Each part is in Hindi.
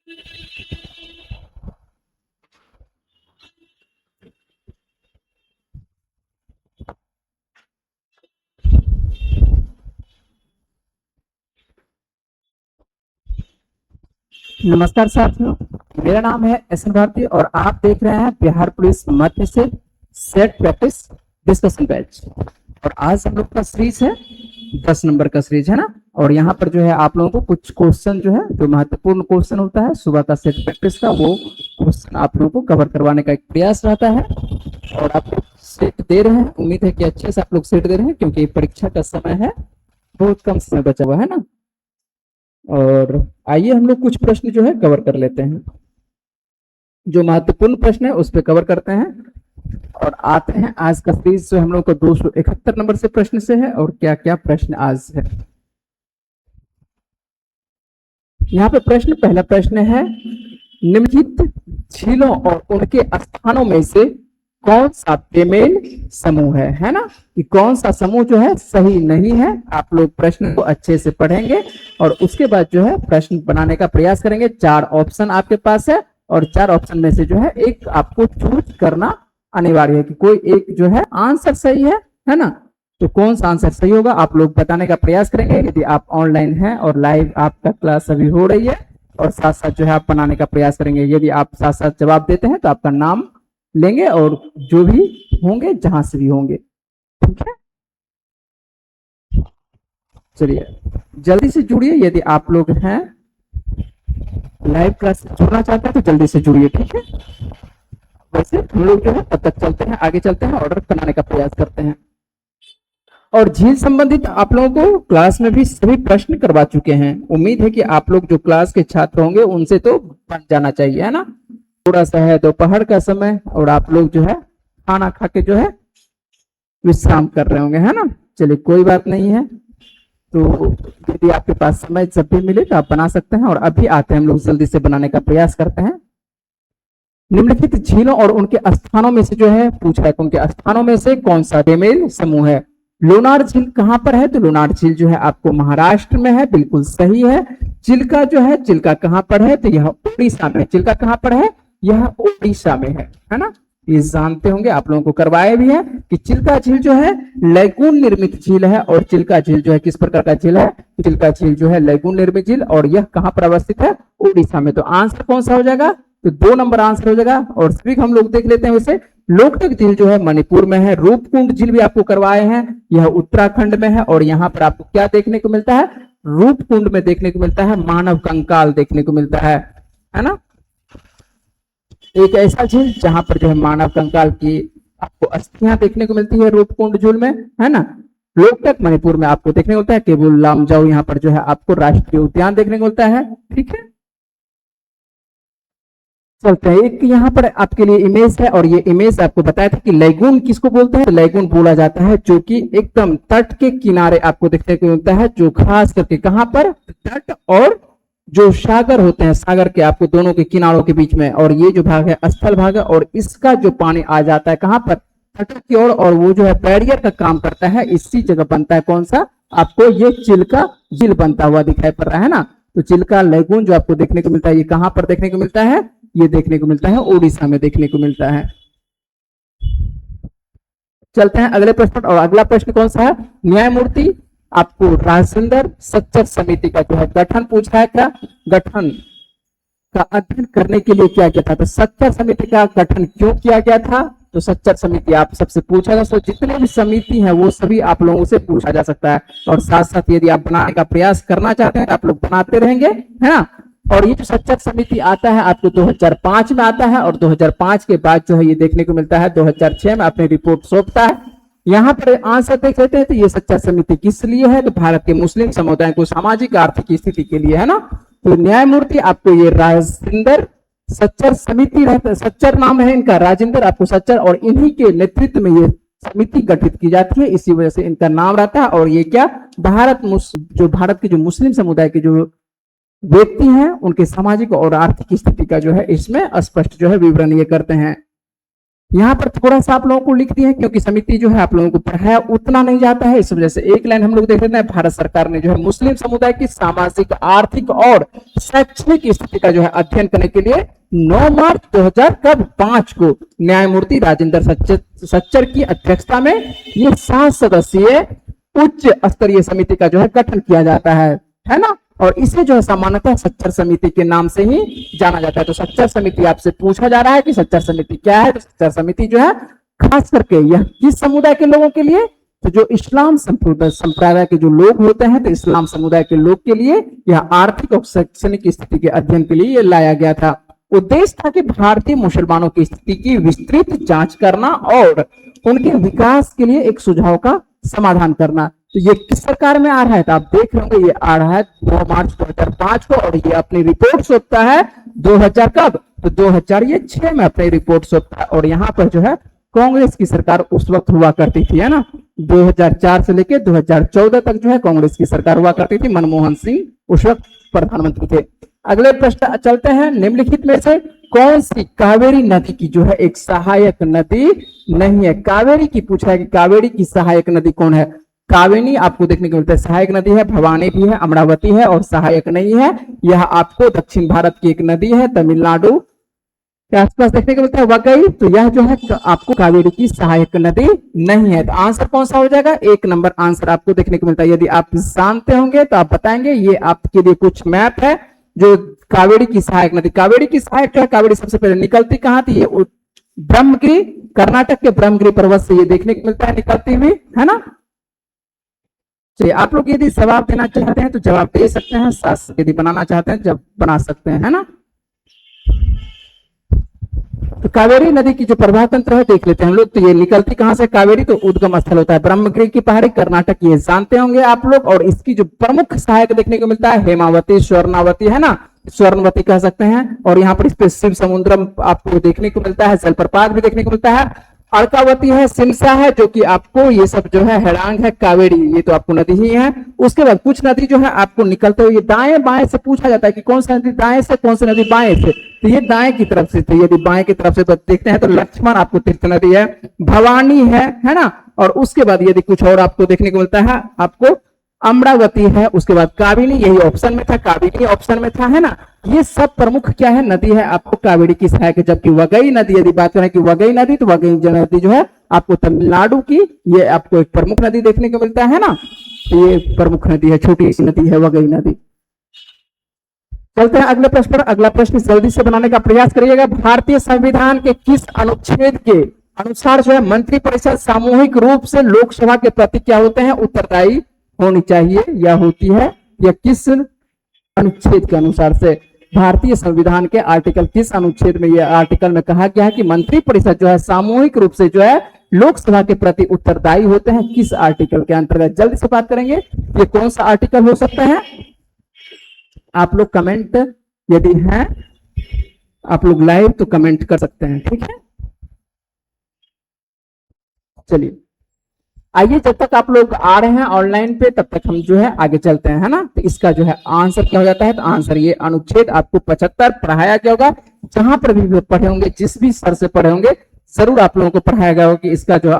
नमस्कार साथियों, मेरा नाम है एस.एन. भारती और आप देख रहे हैं बिहार पुलिस मध्य से सेट प्रैक्टिस डिस्कशन बैच। और आज हम लोग का सीरीज है 10 नंबर का सीरीज है ना। और यहाँ पर जो है आप लोगों को कुछ क्वेश्चन जो है, जो महत्वपूर्ण क्वेश्चन होता है सुबह का सेट प्रैक्टिस का, वो क्वेश्चन आप लोगों को कवर करवाने का एक प्रयास रहता है। और आप लोग सेट दे रहे हैं, उम्मीद है कि अच्छे से आप लोग सेट दे रहे हैं, क्योंकि परीक्षा का समय है, बहुत कम समय बचा हुआ है ना। और आइए हम लोग कुछ प्रश्न जो है कवर कर लेते हैं, जो महत्वपूर्ण प्रश्न है उस पर कवर करते हैं। और आते हैं आज का सीरीज जो हम लोग को 271 नंबर से प्रश्न से है, और क्या क्या प्रश्न आज है। यहाँ पे प्रश्न, पहला प्रश्न है, निम्नलिखित झीलों और उनके स्थानों में से कौन सा बेमेल समूह है ना। कि कौन सा समूह जो है सही नहीं है। आप लोग प्रश्न को अच्छे से पढ़ेंगे और उसके बाद जो है प्रश्न बनाने का प्रयास करेंगे। 4 ऑप्शन आपके पास है और 4 ऑप्शन में से जो है एक आपको चूज करना अनिवार्य है कि कोई एक जो है आंसर सही है ना। तो कौन सा आंसर सही होगा आप लोग बताने का प्रयास करेंगे। यदि आप ऑनलाइन हैं और लाइव आपका क्लास अभी हो रही है, और साथ साथ जो है आप बनाने का प्रयास करेंगे। यदि आप साथ साथ जवाब देते हैं तो आपका नाम लेंगे और जो भी होंगे, जहां से भी होंगे, ठीक है। चलिए जल्दी से जुड़िए, यदि आप लोग हैं लाइव क्लास से जुड़ना चाहते हैं तो जल्दी से जुड़िए, ठीक है। वैसे हम लोग जो है तब तक चलते हैं, आगे चलते हैं, ऑर्डर बनाने का प्रयास करते हैं। और झील संबंधित आप लोगों को क्लास में भी सभी प्रश्न करवा चुके हैं। उम्मीद है कि आप लोग जो क्लास के छात्र होंगे उनसे तो बन जाना चाहिए, है ना। थोड़ा सा है दोपहर का समय और आप लोग जो है खाना खा के जो है विश्राम कर रहे होंगे, है ना। चलिए कोई बात नहीं है। तो यदि आपके पास समय जब भी मिले तो आप बना सकते हैं। और अभी आते हैं हम लोग जल्दी से बनाने का प्रयास करते हैं। निम्नलिखित झीलों और उनके स्थानों में से जो है पूछ रहा है, उनके स्थानों में से कौन सा बेमेल समूह है। लोनार झील कहां पर है, तो लोनार झील जो है आपको महाराष्ट्र में है, बिल्कुल सही है। चिल्का जो है, चिल्का कहां पर है, तो यह उड़ीसा में। चिल्का कहां पर है, यह उड़ीसा में है ना। ये जानते होंगे, आप लोगों को करवाया भी है कि चिल्का झील जो है लैगून निर्मित झील है। और चिल्का झील जो है किस प्रकार का झील है, चिल्का झील जो है लैगून निर्मित झील, और यह कहां पर अवस्थित है, उड़ीसा में। तो आंसर कौन सा हो जाएगा, तो 2 नंबर आंसर हो जाएगा। और सभी हम लोग देख लेते हैं। वैसे लोकटक झील जो है मणिपुर में है। रूपकुंड झील भी आपको करवाए हैं, यह उत्तराखंड में है। और यहाँ पर आपको क्या देखने को मिलता है, रूपकुंड में देखने को मिलता है मानव कंकाल देखने को मिलता है ना। एक ऐसा झील जहां पर जो है मानव कंकाल की आपको अस्थियां देखने को मिलती है रूपकुंड झील में, है ना। लोकटक मणिपुर में आपको देखने को मिलता है। केबुल लामजाओ यहाँ पर जो है आपको राष्ट्रीय उद्यान देखने को मिलता है, ठीक है। चलते हैं, एक यहाँ पर आपके लिए इमेज है, और ये इमेज आपको बताया था कि लैगून किसको बोलते हैं। तो लैगून बोला जाता है जो कि एकदम तट के किनारे आपको देखने को मिलता है, जो खास करके कहां पर, तट और जो सागर होते हैं, सागर के आपको दोनों के किनारों के बीच में। और ये जो भाग है स्थल भाग है, और इसका जो पानी आ जाता है कहां पर, तट की ओर, और वो जो है बैरियर का काम करता है। इसी जगह बनता है कौन सा, आपको ये चिल्का झील बनता हुआ दिखाई पड़ रहा है ना। तो चिल्का लैगून जो आपको देखने को मिलता है, ये कहां पर देखने को मिलता है, ये देखने को मिलता है उड़ीसा में देखने को मिलता है। चलते हैं अगले प्रश्न। और अगला प्रश्न कौन सा है, न्यायमूर्ति आपको राजेंद्र सच्चर समिति का जो है गठन पूछा है। क्या गठन का अध्ययन करने के लिए क्या किया था, तो सच्चर समिति का गठन क्यों किया गया था। तो सच्चर समिति आप सबसे पूछा जा सकता, जितने भी समिति हैं वो सभी आप लोगों से पूछा जा सकता है। और साथ साथ यदि आप बनाने का प्रयास करना चाहते हैं आप लोग बनाते रहेंगे, है ना। और ये जो सच्चर समिति आता है आपको 2005 में आता है, और 2005 के बाद जो है ये देखने को मिलता है 2006 में अपनी रिपोर्ट सौंपता है। यहाँ पर आंसर देख लेते हैं। तो ये सच्चर समिति किस लिए है, तो भारत के मुस्लिम समुदाय को सामाजिक आर्थिक स्थिति के लिए, है ना। तो न्यायमूर्ति आपको ये राजेंद्र सच्चर समिति रहता है, सच्चर नाम है इनका, राजेंद्र आपको सच्चर, और इन्हीं के नेतृत्व में ये समिति गठित की जाती है, इसी वजह से इनका नाम रहता है। और ये क्या, भारत के जो मुस्लिम समुदाय के जो व्यक्ति हैं उनके सामाजिक और आर्थिक स्थिति का जो है इसमें स्पष्ट जो है विवरण ये करते हैं। यहाँ पर थोड़ा सा आप लोगों को लिख दिया है क्योंकि समिति जो है आप लोगों को पढ़ाया उतना नहीं जाता है, इस वजह से एक लाइन हम लोग देख लेते हैं। भारत सरकार ने जो है मुस्लिम समुदाय की सामाजिक, आर्थिक और शैक्षणिक स्थिति का जो है अध्ययन करने के लिए 9 मार्च 2005 को न्यायमूर्ति राजेंद्र सच्चर की अध्यक्षता में ये 7 सदस्यीय उच्च स्तरीय समिति का जो है गठन किया जाता है ना। और इसे जो है सामान्यतः सच्चर समिति के नाम से ही जाना जाता है। तो सच्चर समिति आपसे पूछा जा रहा है कि सच्चर समिति क्या है, तो सच्चर समिति जो है खास करके यह किस समुदाय के लोगों के लिए, तो जो इस्लाम संप्रदाय के जो लोग होते हैं, तो इस्लाम समुदाय के लोग के लिए यह आर्थिक और शैक्षणिक स्थिति के अध्ययन के लिए लाया गया था। उद्देश्य था कि भारतीय मुसलमानों की स्थिति की विस्तृत जांच करना और उनके विकास के लिए एक सुझाव का समाधान करना। तो ये किस सरकार में आ रहा है, तो आप देख रहे होंगे ये आ रहा है 9 मार्च 2005 को, और ये अपनी रिपोर्ट सौंपता है 2000 कब, तो 2006 में अपनी रिपोर्ट सौंपता है। और यहाँ पर जो है कांग्रेस की सरकार उस वक्त हुआ करती थी, है ना। 2004 से लेकर 2014 तक जो है कांग्रेस की सरकार हुआ करती थी। मनमोहन सिंह उस वक्त प्रधानमंत्री थे। अगले प्रश्न चलते हैं। निम्नलिखित में से कौन सी कावेरी नदी की जो है एक सहायक नदी नहीं है। कावेरी की पूछा है कि कावेरी की सहायक नदी कौन है। कावेरी आपको देखने को मिलता है सहायक नदी है, भवानी भी है, अमरावती है, और सहायक नहीं है। यह आपको दक्षिण भारत की एक नदी है, तमिलनाडु के आसपास देखने को मिलता है वगई। तो यह जो है आपको कावेरी की सहायक नदी नहीं है। तो आंसर कौन सा हो जाएगा, 1 नंबर आंसर आपको देखने को मिलता है। यदि आप जानते होंगे तो आप बताएंगे। ये आपके लिए कुछ मैप है जो कावेरी की सहायक नदी, कावेरी की सहायक जो है, कावेरी सबसे पहले निकलती कहां थी, ये ब्रह्मगिरी, कर्नाटक के ब्रह्मगिरी पर्वत से ये देखने को मिलता है निकलती हुई, है ना। चलिए आप लोग यदि जवाब देना चाहते हैं तो जवाब दे सकते हैं, साथ यदि बनाना चाहते हैं जब बना सकते हैं, है ना। तो कावेरी नदी की जो प्रवाह तंत्र है देख लेते हैं हम लोग। तो ये निकलती कहां से कावेरी, तो उद्गम स्थल होता है ब्रह्मगिरी की पहाड़ी, कर्नाटक, ये जानते होंगे आप लोग। और इसकी जो प्रमुख सहायक देखने को मिलता है हेमावती, स्वर्णावती, है ना, स्वर्णवती कह सकते हैं। और यहाँ पर इस पे शिव समुद्रम आपको देखने को मिलता है, जलप्रपात भी देखने को मिलता है, अर्कावती है, सिमसा है, जो कि आपको ये सब जो है हेड़ांग है, कावेरी ये तो आपको नदी ही है। उसके बाद कुछ नदी जो है आपको निकलते हुए दाएं बाएं से पूछा जाता है कि कौन सी नदी दाएं से, कौन सी नदी बाएं से। तो ये दाएं की तरफ से थे, यदि बाएं की तरफ से तो देखते हैं तो लक्ष्मण आपको तीर्थ नदी है, भवानी है ना। और उसके बाद यदि कुछ और आपको देखने को मिलता है, आपको अमरावती है, उसके बाद काबिनी, यही ऑप्शन में था, काबिनी ऑप्शन में था, है ना। ये सब प्रमुख क्या है, नदी है आपको कावेरी की सहायक। जबकि वगई नदी, यदि बात करें कि वगई नदी, तो वगई नदी जो है आपको तमिलनाडु की, ये आपको एक प्रमुख नदी देखने को मिलता है ना। तो ये प्रमुख नदी है, छोटी सी नदी है वगई नदी। चलते हैं अगले प्रश्न पर। अगला प्रश्न जल्दी से बनाने का प्रयास करिएगा। भारतीय संविधान के किस अनुच्छेद के अनुसार जो है मंत्रिपरिषद सामूहिक रूप से लोकसभा के प्रति क्या होते हैं, उत्तरदायी होनी चाहिए या होती है, या किस अनुच्छेद के अनुसार से। भारतीय संविधान के आर्टिकल किस अनुच्छेद में यह आर्टिकल में कहा गया है कि मंत्रिपरिषद जो है सामूहिक रूप से जो है लोकसभा के प्रति उत्तरदायी होते हैं, किस आर्टिकल के अंतर्गत। जल्दी से बात करेंगे ये कौन सा आर्टिकल हो सकता है। आप लोग कमेंट यदि हैं आप लोग लाइव तो कमेंट कर सकते हैं, ठीक है। चलिए आइए, जब तक आप लोग आ रहे हैं ऑनलाइन पे तब तक हम जो है आगे चलते हैं, है ना। तो इसका जो है आंसर क्या हो जाता है, तो आंसर ये अनुच्छेद आपको 75 पढ़ाया गया होगा। जहां पर भी पढ़े होंगे, जिस भी सर से पढ़े होंगे, जरूर आप लोगों को पढ़ाया गया होगा कि इसका जो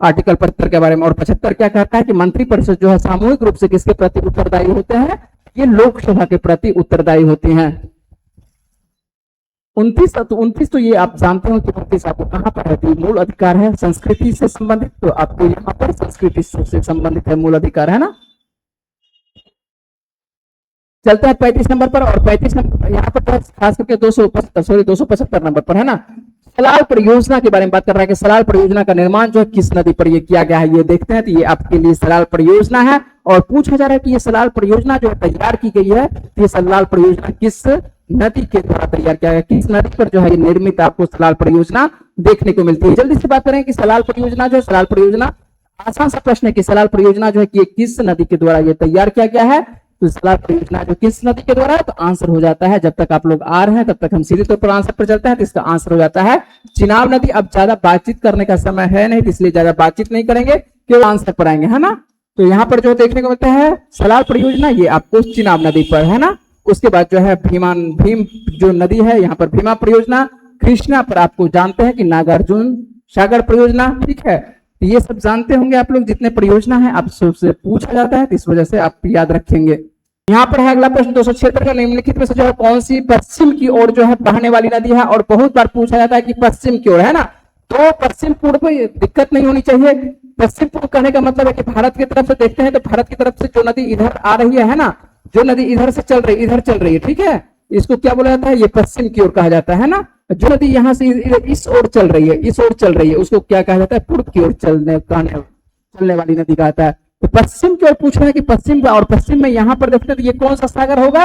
आर्टिकल 75 के बारे में। और 75 क्या कहता है कि मंत्रिपरिषद जो है सामूहिक रूप से किसके प्रति उत्तरदायी होते हैं, ये लोकसभा के प्रति उत्तरदायी होती हैं। 29 तो ये आप जानते हो कि 29 आपको कहां पर है, मूल अधिकार है संस्कृति से संबंधित। तो आपको यहाँ पर संस्कृति से संबंधित है मूल अधिकार, है ना। चलते हैं 35 नंबर पर। और 35 नंबर यहाँ पर खास करके 275 नंबर पर, है ना। सलाल परियोजना के बारे में बात कर रहा है कि सलाल परियोजना का निर्माण जो है किस नदी पर ये किया गया है, ये देखते हैं। तो ये आपके लिए सलाल परियोजना है। और पूछा जा रहा है कि ये सलाल परियोजना जो तैयार की गई है, ये सलाल परियोजना किस नदी के द्वारा तैयार किया गया, किस नदी पर जो है ये निर्मित आपको सलाल परियोजना देखने को मिलती है। जल्दी से बात करें कि सलाल परियोजना जो है, सलाल परियोजना आसान सा प्रश्न है कि सलाल परियोजना जो है कि किस नदी के द्वारा ये तैयार किया गया है। तो सलाल परियोजना जो किस नदी के द्वारा है, तो आंसर हो जाता है, जब तक आप लोग आ रहे हैं तब तक हम सीधे तौर पर आंसर पर चलते हैं। तो इसका आंसर हो जाता है चिनाब नदी। अब ज्यादा बातचीत करने का समय है नहीं, तो इसलिए ज्यादा बातचीत नहीं करेंगे, केवल आंसर पर आएंगे, है ना। तो यहाँ पर जो देखने को मिलता है सलाल परियोजना, ये आपको चिनाब नदी पर, है ना। उसके बाद जो है भीम जो नदी है, यहाँ पर भीमा परियोजना, कृष्णा पर आपको जानते हैं कि नागार्जुन सागर परियोजना, ठीक है। तो ये सब जानते होंगे आप लोग, जितने परियोजना है आप सबसे पूछा जाता है, तो इस वजह से आप याद रखेंगे। यहाँ पर है अगला प्रश्न 276 का, निम्नलिखित में से जो है कौन सी पश्चिम की ओर जो है बहने वाली नदी है, और बहुत बार पूछा जाता है कि पश्चिम की ओर, है ना। तो पश्चिम पूर्व में दिक्कत नहीं होनी चाहिए। पश्चिम पूर्व कहने का मतलब है कि भारत की तरफ से देखते हैं तो भारत की तरफ से जो नदी इधर आ रही है ना, जो नदी इधर से चल रही है, इधर चल रही है, ठीक है, इसको क्या बोला जाता है, ये पश्चिम की ओर कहा जाता है ना। जो नदी यहाँ से इस ओर चल रही है, इस ओर चल रही है, उसको क्या कहा जाता है, पूर्व की ओर चलने वाली नदी कहता है। तो पश्चिम की ओर पूछ रहे हैं कि पश्चिम, और पश्चिम में यहाँ पर देखते हैं तो ये कौन सा सागर होगा।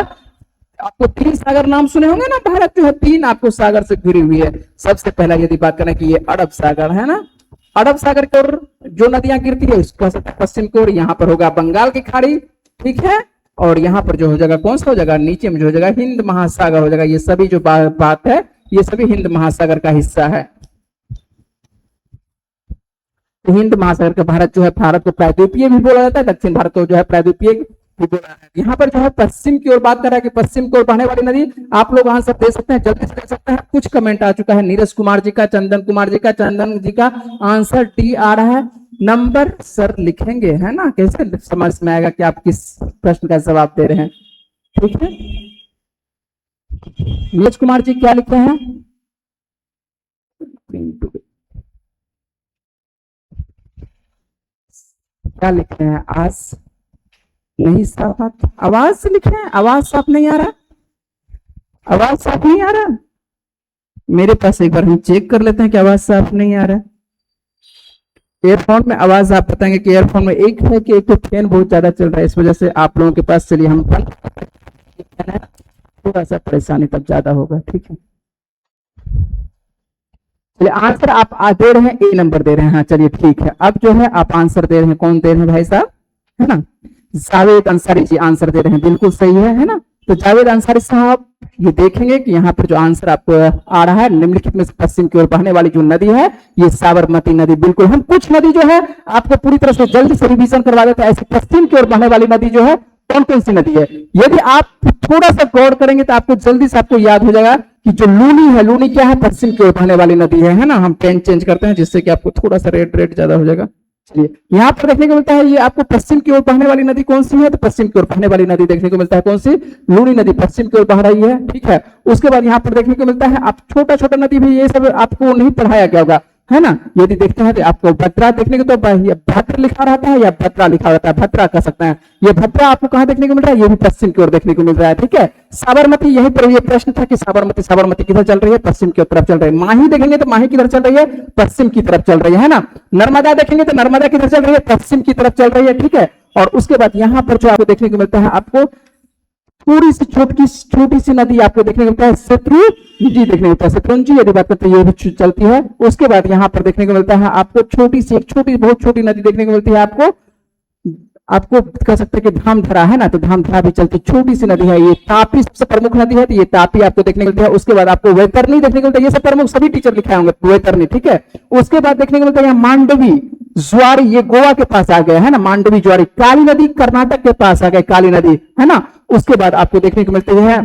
आपको 3 सागर नाम सुने होंगे ना, भारत जो है 3 आपको सागर से घिरी हुई है। सबसे पहला यदि बात करें कि ये अरब सागर है ना, अरब सागर की ओर जो नदियां गिरती है उसको पश्चिम की ओर, यहाँ पर होगा बंगाल की खाड़ी, ठीक है, और यहाँ पर जो हो जाएगा कौन सा हो जाएगा, नीचे में जो हो जाएगा हिंद महासागर हो जाएगा। ये सभी जो बात है ये सभी हिंद महासागर का हिस्सा है। तो हिंद महासागर का भारत जो है, भारत को प्रायद्वीपीय भी बोला जाता है, दक्षिण भारत को जो है प्रायद्वीपीय भी बोला जाता है। यहाँ पर जो है पश्चिम की ओर बात कर रहा है कि पश्चिम की ओर बहने वाली नदी, आप लोग आंसर दे सकते हैं, जल्दी से दे सकते हैं। कुछ कमेंट आ चुका है, नीरज कुमार जी का, चंदन कुमार जी का, चंदन जी का आंसर डी आ रहा है। नंबर सर लिखेंगे, है ना, कैसे समझ में आएगा कि आप किस प्रश्न का जवाब दे रहे हैं, ठीक है। नीरज कुमार जी क्या लिखे हैं, क्या लिखे हैं, आज नहीं साफ, आवाज से लिखे हैं, आवाज साफ नहीं आ रहा, आवाज साफ नहीं आ रहा मेरे पास। एक बार हम चेक कर लेते हैं कि आवाज साफ नहीं आ रहा है। एयरफोन में आवाज आप बताएंगे कि एयरफोन में एक है कि एक तो फैन बहुत ज्यादा चल रहा है, इस वजह से आप लोगों के पास, चलिए हम थोड़ा सा परेशानी तब ज्यादा होगा, ठीक है। चलिए आंसर आप दे रहे हैं, ए नंबर दे रहे हैं, हाँ चलिए ठीक है। अब जो है आप आंसर दे रहे हैं, कौन दे रहे हैं भाई साहब, है ना, जावेद अंसारी जी आंसर दे रहे हैं, बिल्कुल सही है ना। तो जावेद अंसारी साहब ये देखेंगे कि यहाँ पर जो आंसर आपको आ रहा है, निम्नलिखित में से पश्चिम की ओर बहने वाली जो नदी है ये साबरमती नदी, बिल्कुल। हम कुछ नदी जो है आपको पूरी तरह से जल्दी से रिवीजन करवा देते हैं, ऐसे पश्चिम की ओर बहने वाली नदी जो है कौन कौन सी नदी है। यदि आप थोड़ा सा गौर करेंगे तो आपको जल्दी से आपको याद हो जाएगा कि जो लूनी है, लूनी क्या है, पश्चिम की ओर बहने वाली नदी है ना। हम पेन चेंज करते हैं जिससे कि आपको थोड़ा सा रेड ज्यादा हो जाएगा। चलिए यहाँ पर देखने को मिलता है, ये आपको पश्चिम की ओर बहने वाली नदी कौन सी है, तो पश्चिम की ओर बहने वाली नदी देखने को मिलता है कौन सी, लूनी नदी पश्चिम की ओर बह रही है, ठीक है। उसके बाद यहाँ पर देखने को मिलता है, आप छोटा छोटा नदी भी ये सब आपको नहीं पढ़ाया गया होगा, है ना। यदि देखते हैं तो आपको भद्रा देखने को, तो भद्र लिखा रहता है या भद्रा लिखा रहता है, भद्रा कह सकते हैं। ये भद्रा आपको कहाँ देखने को मिल रहा है, ये भी पश्चिम की ओर देखने को मिल रहा है, ठीक है। साबरमती, यहीं पर ये प्रश्न था कि साबरमती किधर चल रही है, पश्चिम की तरफ चल रही है। माही देखेंगे तो माही किधर चल रही है, पश्चिम की तरफ चल रही है ना। नर्मदा देखेंगे तो नर्मदा किधर चल रही है, पश्चिम की तरफ चल रही है, ठीक है। और उसके बाद यहाँ पर जो आपको देखने को मिलता है, आपको थोड़ी सी छोटी सी नदी आपको देखने को मिलता है, शत्रुंजी देखने को मिलता है, शत्रुंजी यदि बात करते हैं ये भी चलती है। उसके बाद यहाँ पर देखने को मिलता है आपको बहुत छोटी नदी देखने को मिलती है, आपको कह सकते हैं कि धामधरा, है ना, तो धामधरा भी चलती छोटी सी नदी है। ये तापी सबसे प्रमुख नदी है, तो ये तापी आपको देखने को मिलती है। उसके बाद आपको वैतरणी देखने को मिलता है, ये सब प्रमुख सभी टीचर लिखाए होंगे, वैतरणी, ठीक है। उसके बाद देखने को मिलता है मांडवी ज्वारी, ये गोवा के पास आ गया, है ना, मांडवी ज्वारी। काली नदी कर्नाटक के पास आ गए, काली नदी, है ना। उसके बाद आपको देखने को मिलती है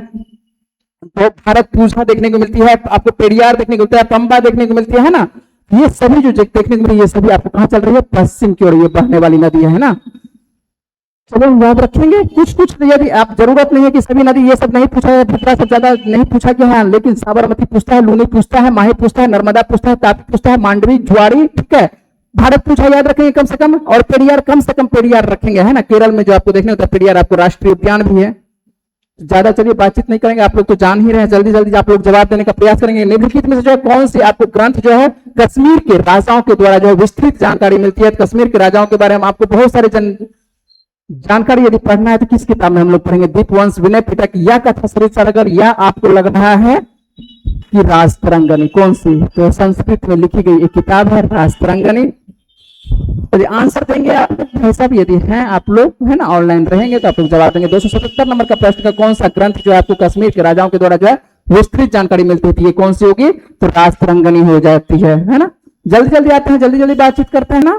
तो भारत पूजा देखने को मिलती है, आपको पेरियार देखने को मिलता है, पंबा देखने को मिलती है ना। ये सभी जो देखने को मिलती है ये सभी आपको कहां चल रही है, पश्चिम की ओर ये बहने वाली नदी है ना। चलो याद रखेंगे, कुछ यदि आप, जरूरत नहीं है कि सभी नदी, ये सब नहीं पूछा है, भद्रा सब ज्यादा नहीं पूछा गया है, लेकिन साबरमती पूछता है, लूनी पूछता है, माही पूछता है, नर्मदा पूछता है, तापी पूछता है, मांडवी ज्वारी, ठीक है। भारत पूछा याद रखेंगे कम से कम, और पेरियार कम से कम पेरियार रखेंगे, है ना। केरल में जो आपको देखने होता है पेरियार, आपको राष्ट्रीय उद्यान भी है। ज्यादा चलिए बातचीत नहीं करेंगे, आप लोग तो जान ही रहे हैं, जल्दी आप लोग जवाब देने का प्रयास करेंगे। निम्नलिखित में से जो है कौन सी आपको ग्रंथ जो है कश्मीर के राजाओं के द्वारा जो है विस्तृत जानकारी मिलती है। कश्मीर के राजाओं के बारे में आपको बहुत सारे जानकारी यदि पढ़ना है तो किस किताब में हम लोग पढ़ेंगे, दीपवंश, विनय पिटक, या कथा सरित सागर, या आपको लग रहा है कि राजतरंगिणी, कौन सी, तो संस्कृत में लिखी गई एक किताब है राजतरंगिणी। यदि आंसर देंगे आप भाई साहब, यदि हैं आप लोग, है ना, ऑनलाइन रहेंगे तो आप लोग जवाब देंगे। 277 नंबर का प्रश्न का कौन सा ग्रंथ जो है आपको कश्मीर के राजाओं के द्वारा जो है विस्तृत जानकारी मिलती थी, ये कौन सी होगी, तो राजतरंगिणी हो जाती है ना। जल्दी आते हैं, जल्दी बातचीत करते हैं ना,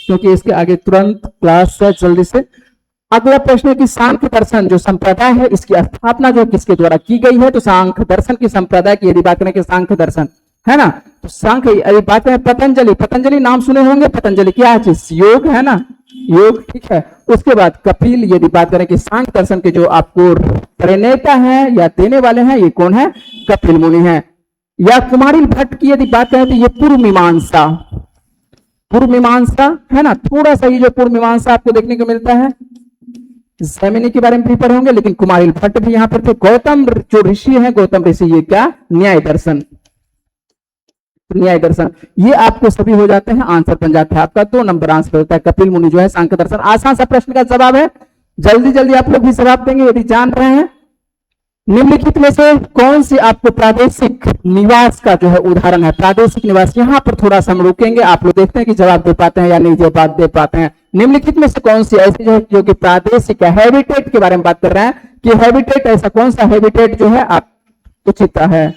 क्योंकि इसके आगे तुरंत क्लास है, जल्दी से। अगला प्रश्न है कि सांख्य दर्शन जो संप्रदाय है इसकी स्थापना जो किसके द्वारा की गई है। तो सांख्य दर्शन की संप्रदाय की यदि बात करें कि सांख्य दर्शन है ना, तो सांख्य यदि बात करें पतंजलि, पतंजलि नाम सुने होंगे, पतंजलि क्या है चीज, योग है ना, योग, ठीक है। उसके बाद कपिल, यदि बात करें कि सांख्य दर्शन के जो आपको प्रणेता है या देने वाले हैं ये कौन है, कपिल मुनि है। या कुमारिल भट्ट की यदि बात करें तो ये पूर्व मीमांसा, पूर्व मीमांसा है ना, थोड़ा सा ये जो पूर्व मीमांसा आपको देखने को मिलता है, जैमिनी के बारे में भी पढ़े होंगे, लेकिन कुमारिल भट्ट भी यहां पर थे। गौतम जो ऋषि है, गौतम ऋषि ये क्या, न्याय दर्शन, न्याय दर्शन, ये आपको सभी हो जाते हैं, आंसर बन जाता है आपका 2 नंबर आंसर होता है। कपिल मुनि जो है सांख्य दर्शन, आसान सा प्रश्न का जवाब है, जल्दी जल्दी आप लोग भी जवाब देंगे यदि जान रहे हैं। निम्नलिखित में से कौन सी आपको प्रादेशिक निवास का जो है उदाहरण है, प्रादेशिक निवास, यहां पर थोड़ा सा हम रुकेंगे, आप लोग देखते हैं कि जवाब दे पाते हैं या नहीं जवाब दे पाते हैं। निम्नलिखित में से कौन सी ऐसी जो कि प्रादेशिक हैबिटेट के बारे में बात कर रहे हैं कि हैबिटेट, ऐसा कौन सा हैबिटेट जो है आप उचित है।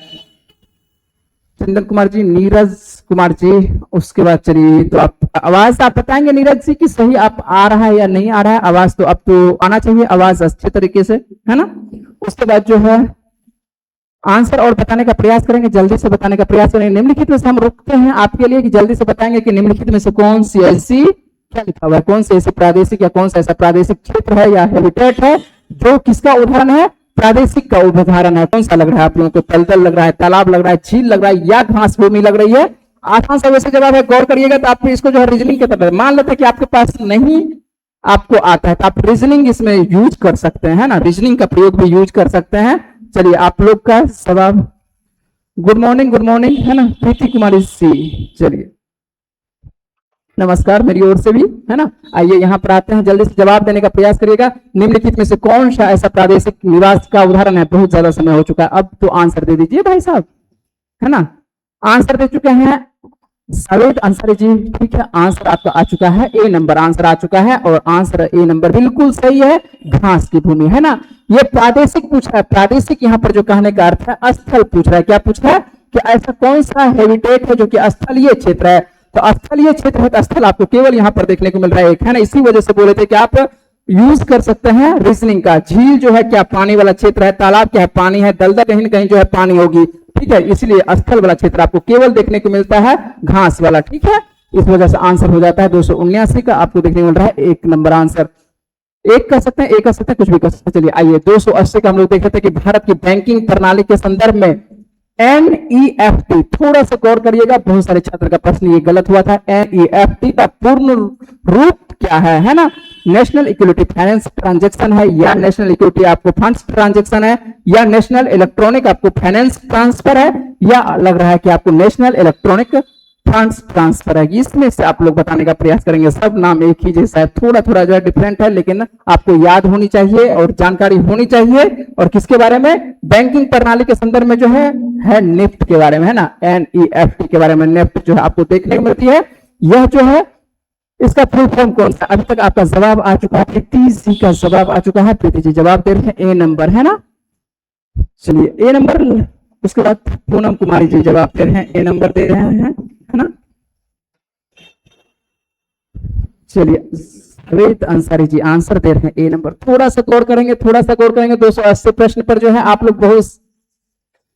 चंदन कुमार जी, नीरज कुमार जी, उसके बाद चलिए, तो आप आवाज आप बताएंगे नीरज जी की सही आप आ रहा है या नहीं आ रहा है, आवाज तो अब तो आना चाहिए, आवाज अच्छे तरीके से, है ना। उसके बाद जो है आंसर और बताने का प्रयास करेंगे, जल्दी से बताने का प्रयास करेंगे। निम्नलिखित में से हम रुकते हैं आपके लिए कि जल्दी से बताएंगे कि निम्नलिखित में से कौन सी ऐसी, क्या लिखा हुआ है, कौन सी ऐसी प्रादेशिक या कौन सा ऐसा प्रादेशिक क्षेत्र है या हैबिटेट है जो किसका उदाहरण है, प्रादेशिक का उदाहरण है। कौन सा लग रहा है आप लोगों को, दलदल लग रहा है, तालाब लग रहा है, झील लग रहा है या घास भूमि लग रही है। आसान सा वैसे जवाब है, गौर करिएगा तो आप इसको जो है रीजनिंग के तरह, मान लेते हैं कि आपके पास नहीं आपको आता है तो आप रीजनिंग इसमें यूज कर सकते हैं, है ना, रीजनिंग का प्रयोग भी यूज कर सकते हैं। चलिए आप लोग का जवाब, गुड मॉर्निंग है ना, प्रीति कुमारी सी, चलिए नमस्कार मेरी ओर से भी, है ना। आइए यहाँ पर आते हैं, जल्दी से जवाब देने का प्रयास करिएगा। निम्नलिखित में से कौन सा ऐसा प्रादेशिक निवास का उदाहरण है, बहुत ज्यादा समय हो चुका है, अब तो आंसर दे दीजिए भाई साहब, है ना। आंसर दे चुके हैं सवेद अंसारी जी, ठीक है, आंसर आपका आ चुका है, ए नंबर आंसर आ चुका है और आंसर ए नंबर बिल्कुल सही है, घास की भूमि, है ना। ये प्रादेशिक पूछ रहा है, प्रादेशिक यहाँ पर जो कहने का अर्थ है स्थल पूछ रहा है, क्या पूछ रहा है कि ऐसा कौन सा हैबिटेट है जो कि स्थलीय क्षेत्र है। तो स्थलीय क्षेत्र है तो स्थल आपको केवल यहाँ पर देखने को मिल रहा है एक, है ना। इसी वजह से बोले थे कि आप यूज कर सकते हैं रीजनिंग का। झील जो है क्या पानी वाला क्षेत्र है, तालाब क्या है पानी है, दलदल कहीं न कहीं जो है पानी होगी, ठीक है, इसलिए स्थल वाला क्षेत्र आपको केवल देखने को मिलता है घास वाला, ठीक है। इस वजह से आंसर हो जाता है 279 का, आपको देखने को मिल रहा है 1 नंबर आंसर। एक कर सकते हैं, एक कर सकते हैं, कुछ भी कर सकते हैं। चलिए आइए 280 का हम लोग देख रहे थे कि भारत की बैंकिंग प्रणाली के संदर्भ में NEFT, थोड़ा सा गौर करिएगा, बहुत सारे छात्र का प्रश्न ये गलत हुआ था। NEFT का पूर्ण रूप क्या है ना, नेशनल इक्विटी फाइनेंस ट्रांजैक्शन है या नेशनल इक्विटी आपको फंड्स ट्रांजैक्शन है या नेशनल इलेक्ट्रॉनिक आपको फाइनेंस ट्रांसफर है या लग रहा है कि आपको नेशनल इलेक्ट्रॉनिक फंड्स ट्रांसफर है। इसमें से आप लोग बताने का प्रयास करेंगे, सब नाम एक ही जैसा है, थोड़ा थोड़ा जो है डिफरेंट है, लेकिन आपको याद होनी चाहिए और जानकारी होनी चाहिए। और किसके बारे में, बैंकिंग प्रणाली के संदर्भ में जो है निफ्ट के बारे में, है ना, NEFT के बारे में, निफ्ट जो है आपको देखने को मिलती है। यह जो है इसका फुल फॉर्म कौन सा, अभी तक आपका जवाब आ चुका है, प्रीति जी का जवाब आ चुका है, प्रीति जी जवाब दे रहे हैं ए नंबर, है ना। चलिए ए नंबर, उसके बाद पूनम कुमारी जी जवाब दे रहे हैं, ए नंबर दे रहे हैं, है ना। चलिए सवेद अंसारी जी आंसर दे रहे हैं ए नंबर। थोड़ा सा गौर करेंगे, थोड़ा सा गौर करेंगे, 280 प्रश्न पर जो है आप लोग बहुत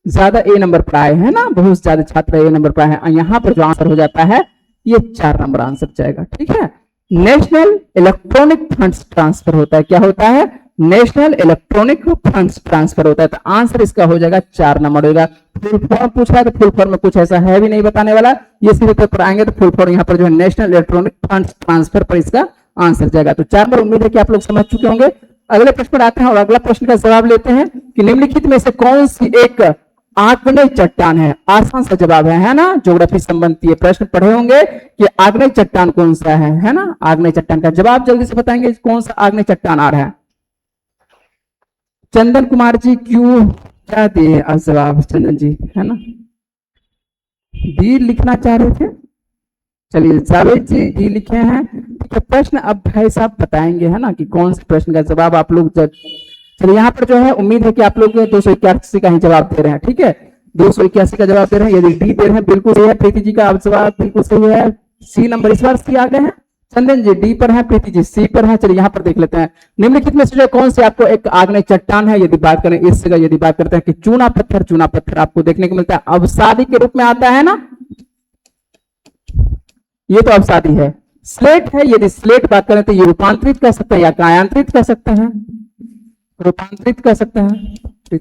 ज्यादा ए नंबर पर आए हैं ना, बहुत ज्यादा छात्र ए नंबर पर आए हैं। यहाँ पर जो आंसर हो जाता है ये 4 नंबर आंसर जाएगा, ठीक है। नेशनल इलेक्ट्रॉनिक फंड्स ट्रांसफर होता है, क्या होता है, नेशनल इलेक्ट्रॉनिक फंड्स ट्रांसफर होता है, तो आंसर इसका हो जाएगा 4 नंबर होगा। फुल फॉर्म पूछ रहा है तो फुल फॉर्म में कुछ ऐसा है भी नहीं बताने वाला, ये सीधे तौर पर आएंगे तो फुल फॉर्म यहाँ पर जो है नेशनल इलेक्ट्रॉनिक फंड्स ट्रांसफर पर इसका आंसर जाएगा। तो 4 नंबर उम्मीद है कि आप लोग समझ चुके होंगे। अगले प्रश्न पर आते हैं और अगला प्रश्न का जवाब लेते हैं कि निम्नलिखित में से कौन सी एक आग्नेय चट्टान है। आसान सा जवाब है ना, ज्योग्राफी संबंधी प्रश्न पढ़े होंगे कि आग्नेय चट्टान कौन सा है ना। आग्नेय चट्टान का जवाब जल्दी से बताएंगे, कौन सा आग्नेय चट्टान आ रहा है। चंदन कुमार जी क्यों क्या दिए जवाब, चंदन जी, है ना, डी लिखना चाह रहे थे। चलिए जावेद जी डी लिखे हैं, ठीक है। प्रश्न अब भाई साहब बताएंगे, है ना, कि कौन से प्रश्न का जवाब आप लोग। चलिए यहाँ पर जो है उम्मीद है कि आप लोग 281 का ही जवाब दे रहे हैं, ठीक है, 281 का जवाब दे रहे हैं। यदि डी दे रहे हैं बिल्कुल सही है, प्रीति जी का जवाब बिल्कुल सही है, सी नंबर इस बार सी आ गए हैं, चंदन जी डी पर है, प्रीति जी सी पर है। चलिए यहाँ पर देख लेते हैं, निम्नलिखित में से जो कौन सी आपको एक आग्नेय चट्टान है, यदि बात करें इस जगह, यदि बात करते हैं कि चूना पत्थर आपको देखने को मिलता है, अवसादी के रूप में आता है ना, ये तो अवसादी है। स्लेट है, यदि स्लेट बात करें तो ये रूपांतरित कर सकते हैं या कायांतरित कर सकते हैं, रूपांतरित कर सकते हैं।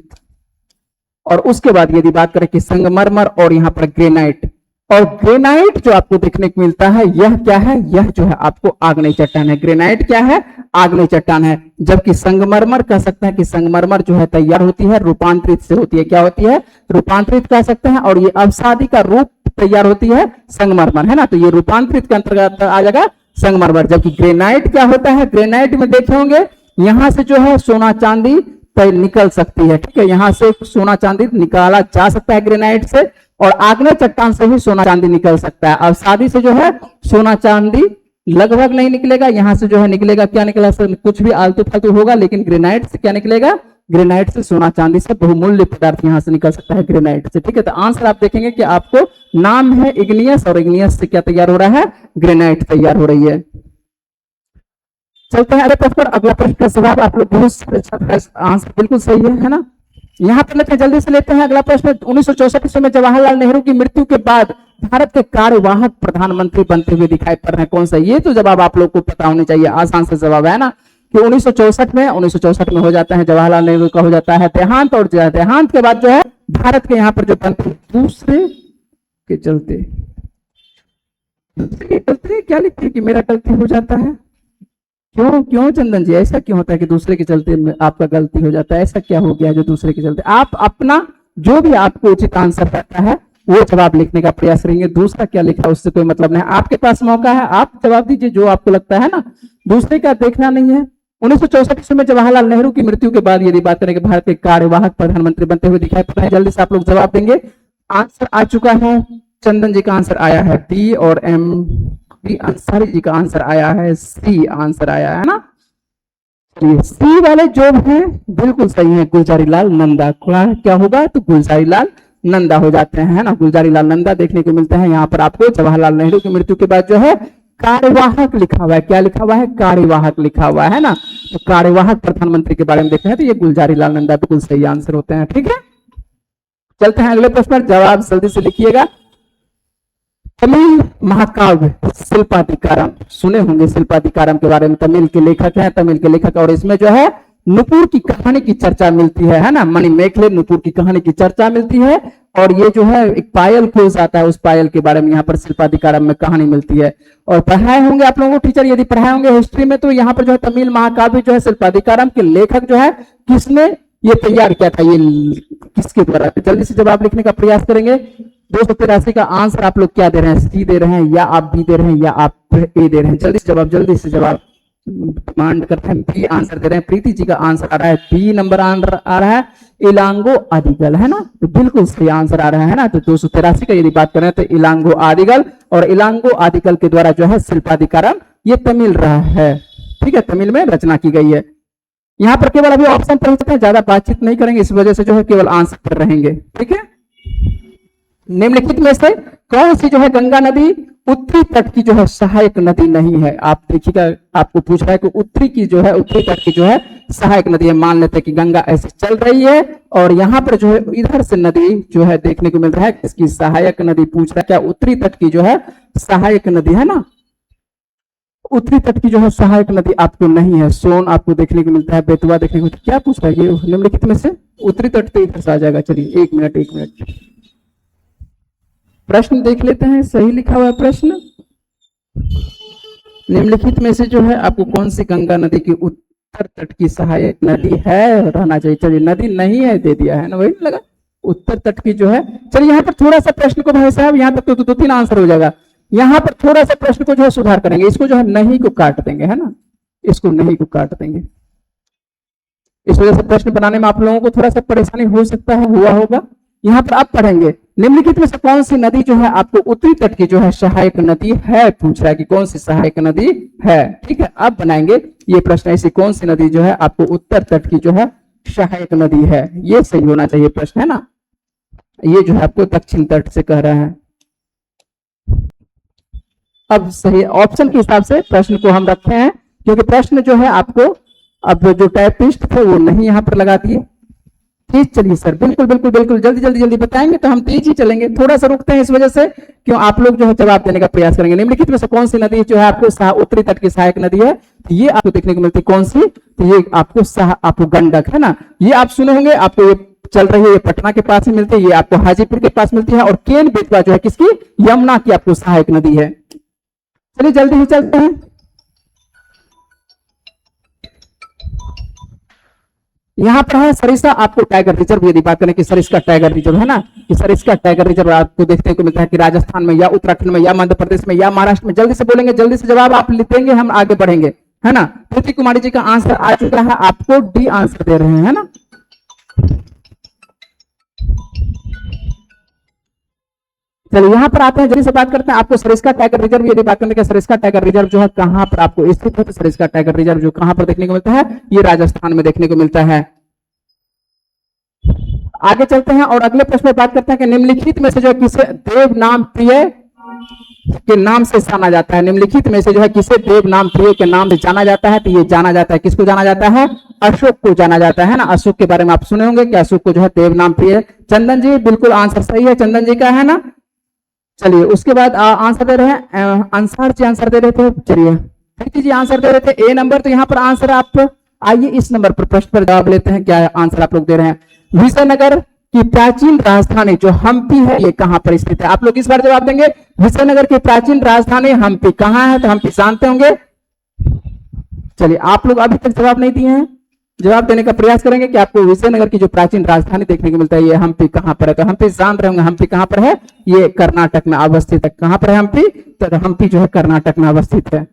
और उसके बाद यदि बात करें कि संगमरमर और यहाँ पर ग्रेनाइट, और ग्रेनाइट जो आपको देखने को मिलता है यह क्या है, यह जो है आपको आग्नेय चट्टान है। ग्रेनाइट क्या है, आग्नेय चट्टान है। जबकि संगमरमर कह सकते हैं कि संगमरमर जो है तैयार होती है रूपांतरित से होती है, क्या होती है, रूपांतरित कह सकते हैं। और ये अवसादी का रूप तैयार होती है संगमरमर, है ना, तो ये रूपांतरित के अंतर्गत आ जाएगा संगमरमर। जबकि ग्रेनाइट क्या होता है, ग्रेनाइट में देखे होंगे यहां से जो है सोना चांदी निकल सकती है, ठीक है, यहां से सोना चांदी निकाला जा सकता है ग्रेनाइट से, और आग्नेय चट्टान से भी सोना चांदी निकल सकता है। अवसादी से जो है सोना चांदी लगभग नहीं निकलेगा, यहां से जो है निकलेगा, क्या निकला सर, कुछ भी आलतू फालतू होगा, लेकिन ग्रेनाइट से क्या निकलेगा, ग्रेनाइट से सोना चांदी से बहुमूल्य पदार्थ यहां से निकल सकता है ग्रेनाइट से, ठीक है। तो आंसर आप देखेंगे कि आपको नाम है इग्नियस, और इग्नियस से क्या तैयार हो रहा है, ग्रेनाइट तैयार हो रही है। चलते हैं अगले प्रश्न पर। अगला प्रश्न का जवाब आप लोग आंसर बिल्कुल सही है ना। यहां पर लेते हैं, जल्दी से लेते हैं अगला प्रश्न। 1964 ईस्वी में जवाहरलाल नेहरू की मृत्यु के बाद भारत के कार्यवाहक प्रधानमंत्री बनते हुए दिखाई पड़ रहे हैं, कौन सा, ये तो जवाब आप लोग को पता होने चाहिए, आसान से जवाब है ना, कि 1964 में हो जाता है जवाहरलाल नेहरू का हो जाता है देहांत, और देहांत के बाद जो है भारत के यहाँ पर जो बनते दूसरे के चलते क्या लिखते हैं कि मेरा गलती हो जाता है, क्यों क्यों चंदन जी, ऐसा क्यों होता है कि दूसरे के चलते आपका गलती हो जाता है, ऐसा क्या हो गया जो दूसरे के चलते। आप अपना जो भी आपको उचित आंसर पता है वो जवाब लिखने का प्रयास करेंगे, दूसरा क्या लिखा है उससे कोई मतलब नहीं, आपके पास मौका है, आप जवाब दीजिए जो आपको लगता है ना, दूसरे का देखना नहीं है। 1964 ईस्वी में जवाहरलाल नेहरू की मृत्यु के बाद यदि बात करें भारत के कार्यवाहक प्रधानमंत्री बनते हुए दिखाई पड़ रहे हैं, जल्दी से आप लोग जवाब देंगे। आंसर आ चुका है, चंदन जी का आंसर आया है बी, और एम बी अंसारी जी का आंसर आया है सी, आंसर आया है ना। सी वाले जो है बिल्कुल सही है, गुलजारी लाल नंदा, क्या होगा, तो गुलजारी लाल नंदा हो जाते हैं, है ना, गुलजारी लाल नंदा देखने को मिलते हैं। यहाँ पर आपको जवाहरलाल नेहरू की मृत्यु के बाद जो है कार्यवाहक लिखा हुआ है, क्या लिखा हुआ है, कार्यवाहक लिखा हुआ है ना, तो कार्यवाहक प्रधानमंत्री के बारे में देखते हैं तो ये गुलजारी लाल नंदा बिल्कुल सही आंसर होते हैं, ठीक है। चलते हैं अगले प्रश्न पर, जवाब जल्दी से लिखिएगा। तमिल महाकाव्य शिल्पाधिकारम, सुने होंगे शिल्पाधिकारम के बारे में, तमिल के लेखक हैं, तमिल के लेखक, और इसमें जो है नुपुर की कहानी की चर्चा मिलती है ना, मणिमेखले नुपुर की कहानी की चर्चा मिलती है, और ये जो है एक पायल खोज आता है, उस पायल के बारे में यहाँ पर शिल्पाधिकारम में कहानी मिलती है। और पढ़ाए होंगे आप लोगों को टीचर, यदि पढ़ाए होंगे हिस्ट्री में, तो यहाँ पर जो है तमिल महाकाव्य जो है शिल्पाधिकारम के लेखक जो है किसने ये तैयार किया था, ये किसके द्वारा, जल्दी से जवाब लिखने का प्रयास करेंगे। 283 का आंसर आप लोग क्या दे रहे हैं, सी दे रहे हैं, या आप बी दे रहे हैं, या आप ए दे रहे हैं, जल्दी से जवाब डिमांड करते हैं, बी आंसर दे रहे हैं। प्रीति जी का आंसर आ रहा है बी नंबर आ रहा है, इलांगो आदिगल, है ना, तो बिल्कुल सही आंसर आ रहा है ना। तो 283 का यदि बात करें तो इलांगो आदिगल, और इलांगो आदिगल के द्वारा जो है शिल्पाधिकारम ये तमिल रहा है, ठीक है, तमिल में रचना की गई है। यहाँ पर केवल अभी ऑप्शन पढ़ सकते हैं, ज्यादा बातचीत नहीं करेंगे, इस वजह से जो है केवल आंसर पर रहेंगे, ठीक है। निम्नलिखित में से कौन सी जो है गंगा नदी उत्तरी तट की जो है सहायक नदी नहीं है, आप देखिएगा, आपको पूछ रहा है कि उत्तरी की जो है उत्तरी तट की जो है सहायक नदी है। मान लेते हैं कि गंगा ऐसे चल रही है और यहाँ पर जो है इधर से नदी जो है देखने को मिल रहा है, इसकी सहायक नदी पूछ रहा है, क्या उत्तरी तट की जो है सहायक नदी है ना, उत्तरी तट की जो है सहायक नदी आपको नहीं है। सोन आपको देखने को मिलता है, बेतवा देखने को, क्या पूछ रहा है निम्नलिखित में से उत्तरी तट पे इधर से आ जाएगा। चलिए एक मिनट प्रश्न देख लेते हैं, सही लिखा हुआ है प्रश्न। निम्नलिखित में से जो है आपको कौन सी गंगा नदी की उत्तर तट की सहायक नदी है, रहना चाहिए। चलिए नदी नहीं है दे दिया है ना, वही लगा उत्तर तट की जो है। चलिए यहाँ पर थोड़ा सा प्रश्न को भाई साहब, यहाँ तक तो 2-3 आंसर हो जाएगा, यहाँ पर थोड़ा सा प्रश्न को जो है सुधार करेंगे, इसको जो है नहीं को काट देंगे, है ना, इसको नहीं को काट देंगे। इस वजह से प्रश्न बनाने में आप लोगों को थोड़ा सा परेशानी हो सकता है, हुआ होगा। यहाँ पर आप पढ़ेंगे निम्नलिखित में से कौन सी नदी जो है आपको उत्तरी तट की जो है सहायक नदी है, पूछ रहा है कि कौन सी सहायक नदी है, ठीक है। अब बनाएंगे ये प्रश्न, ऐसी कौन सी नदी जो है आपको उत्तर तट की जो है सहायक नदी है, ये सही होना चाहिए प्रश्न, है ना। ये जो है आपको दक्षिण तट से कह रहे हैं। अब सही ऑप्शन के हिसाब से प्रश्न को हम रखे हैं, क्योंकि प्रश्न जो है आपको अब जो टाइपिस्ट थे वो नहीं यहाँ पर लगा दिए। तेज चलिए सर, बिल्कुल बिल्कुल बिल्कुल, जल्दी जल्दी जल्दी बताएंगे तो हम तेज ही चलेंगे। थोड़ा सा रुकते हैं इस वजह से क्यों आप लोग जो है जवाब देने का प्रयास करेंगे। निम्नलिखित में से कौन सी नदी जो है आपको उत्तरी तट की सहायक नदी है, तो ये आपको देखने को मिलती है। कौन सी? तो ये आपको गंडक है ना, ये आप सुने होंगे। आपको ये चल रही है, ये पटना के पास ही मिलती है, ये आपको हाजीपुर के पास मिलती है। और केन बेतवा जो है किसकी? यमुना की आपको सहायक नदी है। चलिए जल्दी ही चलते हैं। यहाँ पर है सरिस्का आपको टाइगर रिजर्व, यदि बात करें कि सरिस्का टाइगर रिजर्व है ना, कि सरिस्का टाइगर रिजर्व आपको देखने को मिलता है कि राजस्थान में या उत्तराखंड में या मध्य प्रदेश में या महाराष्ट्र में। जल्दी से बोलेंगे, जल्दी से जवाब आप देंगे, हम आगे बढ़ेंगे, है ना। प्रीति कुमारी जी का आंसर आ चुका है, आपको डी आंसर दे रहे हैं, है ना। चलिए यहाँ पर आते हैं, जल्दी से बात करते हैं। आपको सरिस्का टाइगर रिजर्व यदि बात करने का, सरिस्का टाइगर रिजर्व जो है कहां पर आपको स्थित है, तो सरिस्का टाइगर रिजर्व जो कहां पर देखने को मिलता है, ये राजस्थान में देखने को मिलता है। आगे चलते हैं और अगले प्रश्न में बात करते हैं कि निम्नलिखित में से जो किसे देव नाम प्रिय के नाम से जाना जाता है। निम्नलिखित में से जो है किसे देव नाम प्रिय के नाम से जाना जाता है, तो ये जाना जाता है, किसको जाना जाता है? अशोक को जाना जाता है ना। अशोक के बारे में आप सुने होंगे कि अशोक को जो है देव नाम प्रिय। चंदन जी बिल्कुल आंसर सही है, चंदन जी का है ना। चलिए उसके बाद आंसर दे रहे हैं अंसार जी, आंसर दे रहे थे। चलिए प्रीति जी आंसर दे रहे थे ए नंबर, तो यहाँ पर आंसर आप आइए इस नंबर पर प्रश्न पर जवाब लेते हैं। क्या आंसर आप लोग दे रहे हैं? विजयनगर की प्राचीन राजधानी जो हम्पी है, ये कहां पर स्थित है? आप लोग इस बार जवाब देंगे। विजयनगर की प्राचीन राजधानी हम्पी कहां है, तो हम्पी जानते होंगे। चलिए आप लोग अभी तक जवाब नहीं दिए हैं, जवाब देने का प्रयास करेंगे कि आपको विजयनगर की जो प्राचीन राजधानी देखने को मिलता है, ये हम्पी कहां पर है। तो हम्पी जान रहे होंगे, हम्पी कहां पर है? ये कर्नाटक में अवस्थित है। कहां पर है हम्पी? तो हम्पी जो है कर्नाटक में अवस्थित है।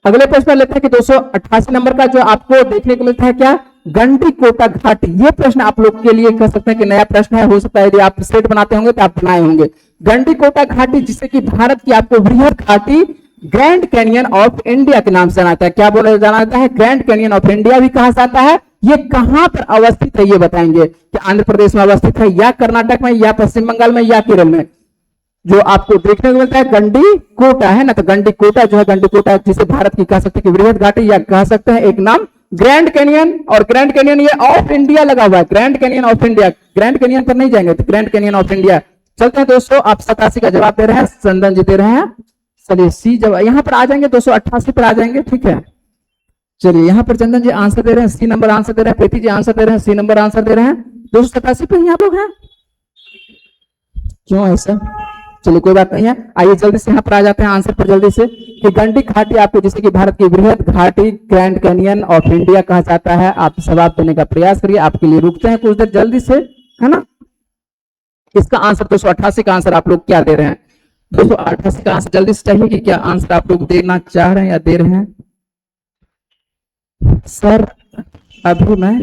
अगले प्रश्न लेते हैं कि 288 नंबर का जो आपको देखने को मिलता है क्या? गंडीकोटा घाटी। ये प्रश्न आप लोग के लिए कह सकते हैं कि नया प्रश्न है, हो सकता है यदि आप सेट बनाते होंगे तो आप बनाए होंगे। गंडीकोटा घाटी जिसे कि भारत की आपको वृहद घाटी ग्रैंड कैनियन ऑफ इंडिया के नाम से जाना जाता है। क्या बोला जाना जाता है? ग्रैंड कैनियन ऑफ इंडिया भी कहा जाता है। ये कहां पर अवस्थित है ये बताएंगे कि आंध्र प्रदेश में अवस्थित है, या कर्नाटक में, या पश्चिम बंगाल में, या केरल में। जो आपको देखने को मिलता है गंडीकोटा है ना, तो गंडीकोटा जो है, गंडीकोटा जिसे भारत की कह सकते हैं कि वृहद घाटी, या कह सकते हैं एक नाम ग्रैंड कैनियन। और ग्रैंड कैनियन ये ऑफ इंडिया लगा हुआ है, grand canyon of India. Grand canyon पर नहीं जाएंगे तो ग्रैंड कैनियन ऑफ इंडिया। चलते हैं दोस्तों, आप 87 का जवाब दे रहे हैं, चंदन जी दे रहे हैं। चलिए सी जवाब यहाँ पर आ जाएंगे, 288 पर आ जाएंगे, ठीक है। चलिए यहाँ पर चंदन जी आंसर दे रहे हैं, सी नंबर आंसर दे रहे हैं। प्रीति जी आंसर दे रहे हैं, सी नंबर आंसर दे रहे हैं। 287 पे यहाँ लोग हैं, क्यों ऐसा? चलिए कोई बात नहीं है, आइए जल्दी से यहाँ पर आ जाते हैं आंसर पर जल्दी से कि गंडी घाटी आपको जिसे कि भारत की वृहद घाटी ग्रैंड कैनियन ऑफ इंडिया कहा जाता है। आप जवाब देने का प्रयास करिए, आपके लिए रुकते हैं कुछ देर जल्दी से, है ना। इसका आंसर 288 का आंसर आप लोग क्या दे रहे हैं? 288 का आंसर जल्दी से चाहिए कि क्या आंसर आप लोग देना चाह रहे हैं या दे रहे हैं? सर अभी मैं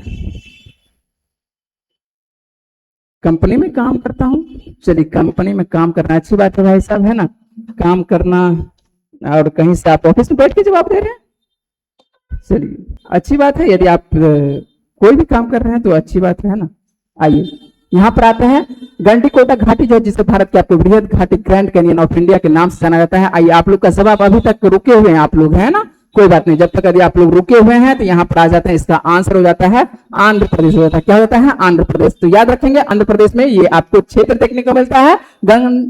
कंपनी में काम करता हूं। चलिए कंपनी में काम करना अच्छी बात है भाई साहब, है ना, काम करना। और कहीं से आप ऑफिस में बैठ के जवाब दे रहे हैं, चलिए अच्छी बात है। यदि आप कोई भी काम कर रहे हैं तो अच्छी बात है ना। आइए यहाँ पर आते हैं, गंडीकोटा घाटी जो है जिसे भारत की आपको वृहद घाटी ग्रैंड कैनियन ऑफ इंडिया के नाम से जाना जाता है। आइए आप लोग का जवाब अभी तक रुके हुए हैं आप लोग, है ना, कोई बात नहीं। जब तक यदि आप लोग रुके हुए हैं तो यहाँ पर आ जाते हैं, इसका आंसर हो जाता है आंध्र प्रदेश हो जाता है। क्या हो जाता है? आंध्र प्रदेश। तो याद रखेंगे आंध्र प्रदेश में ये आपको क्षेत्र देखने को मिलता है।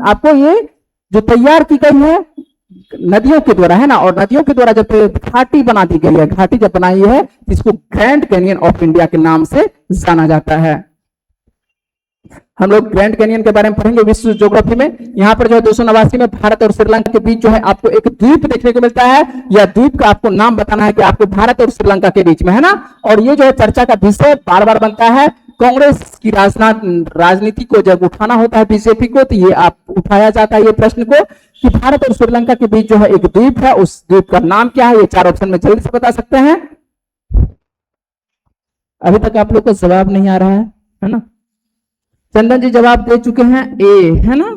आपको ये जो तैयार की गई है नदियों के द्वारा, है ना, और नदियों के द्वारा जब घाटी बना दी गई है, घाटी जब बनाई है, इसको ग्रैंड कैनियन ऑफ इंडिया के नाम से जाना जाता है। हम लोग ग्रैंड कैनियन के बारे में पढ़ेंगे विश्व ज्योग्राफी में। यहाँ पर जो है 289 में भारत और श्रीलंका के बीच जो है आपको एक द्वीप देखने को मिलता है। या द्वीप का आपको नाम बताना है कि आपको भारत और श्रीलंका के बीच में, है ना। और ये जो है चर्चा का विषय बार बार बनता है। कांग्रेस की राजनीति को जब उठाना होता है बीजेपी को, तो ये आप उठाया जाता है ये प्रश्न को कि भारत और श्रीलंका के बीच जो है एक द्वीप है, उस द्वीप का नाम क्या है? ये 4 ऑप्शन में जल्दी से बता सकते हैं। अभी तक आप लोग को जवाब नहीं आ रहा है ना। चंदन जी जवाब दे चुके हैं ए, है ना।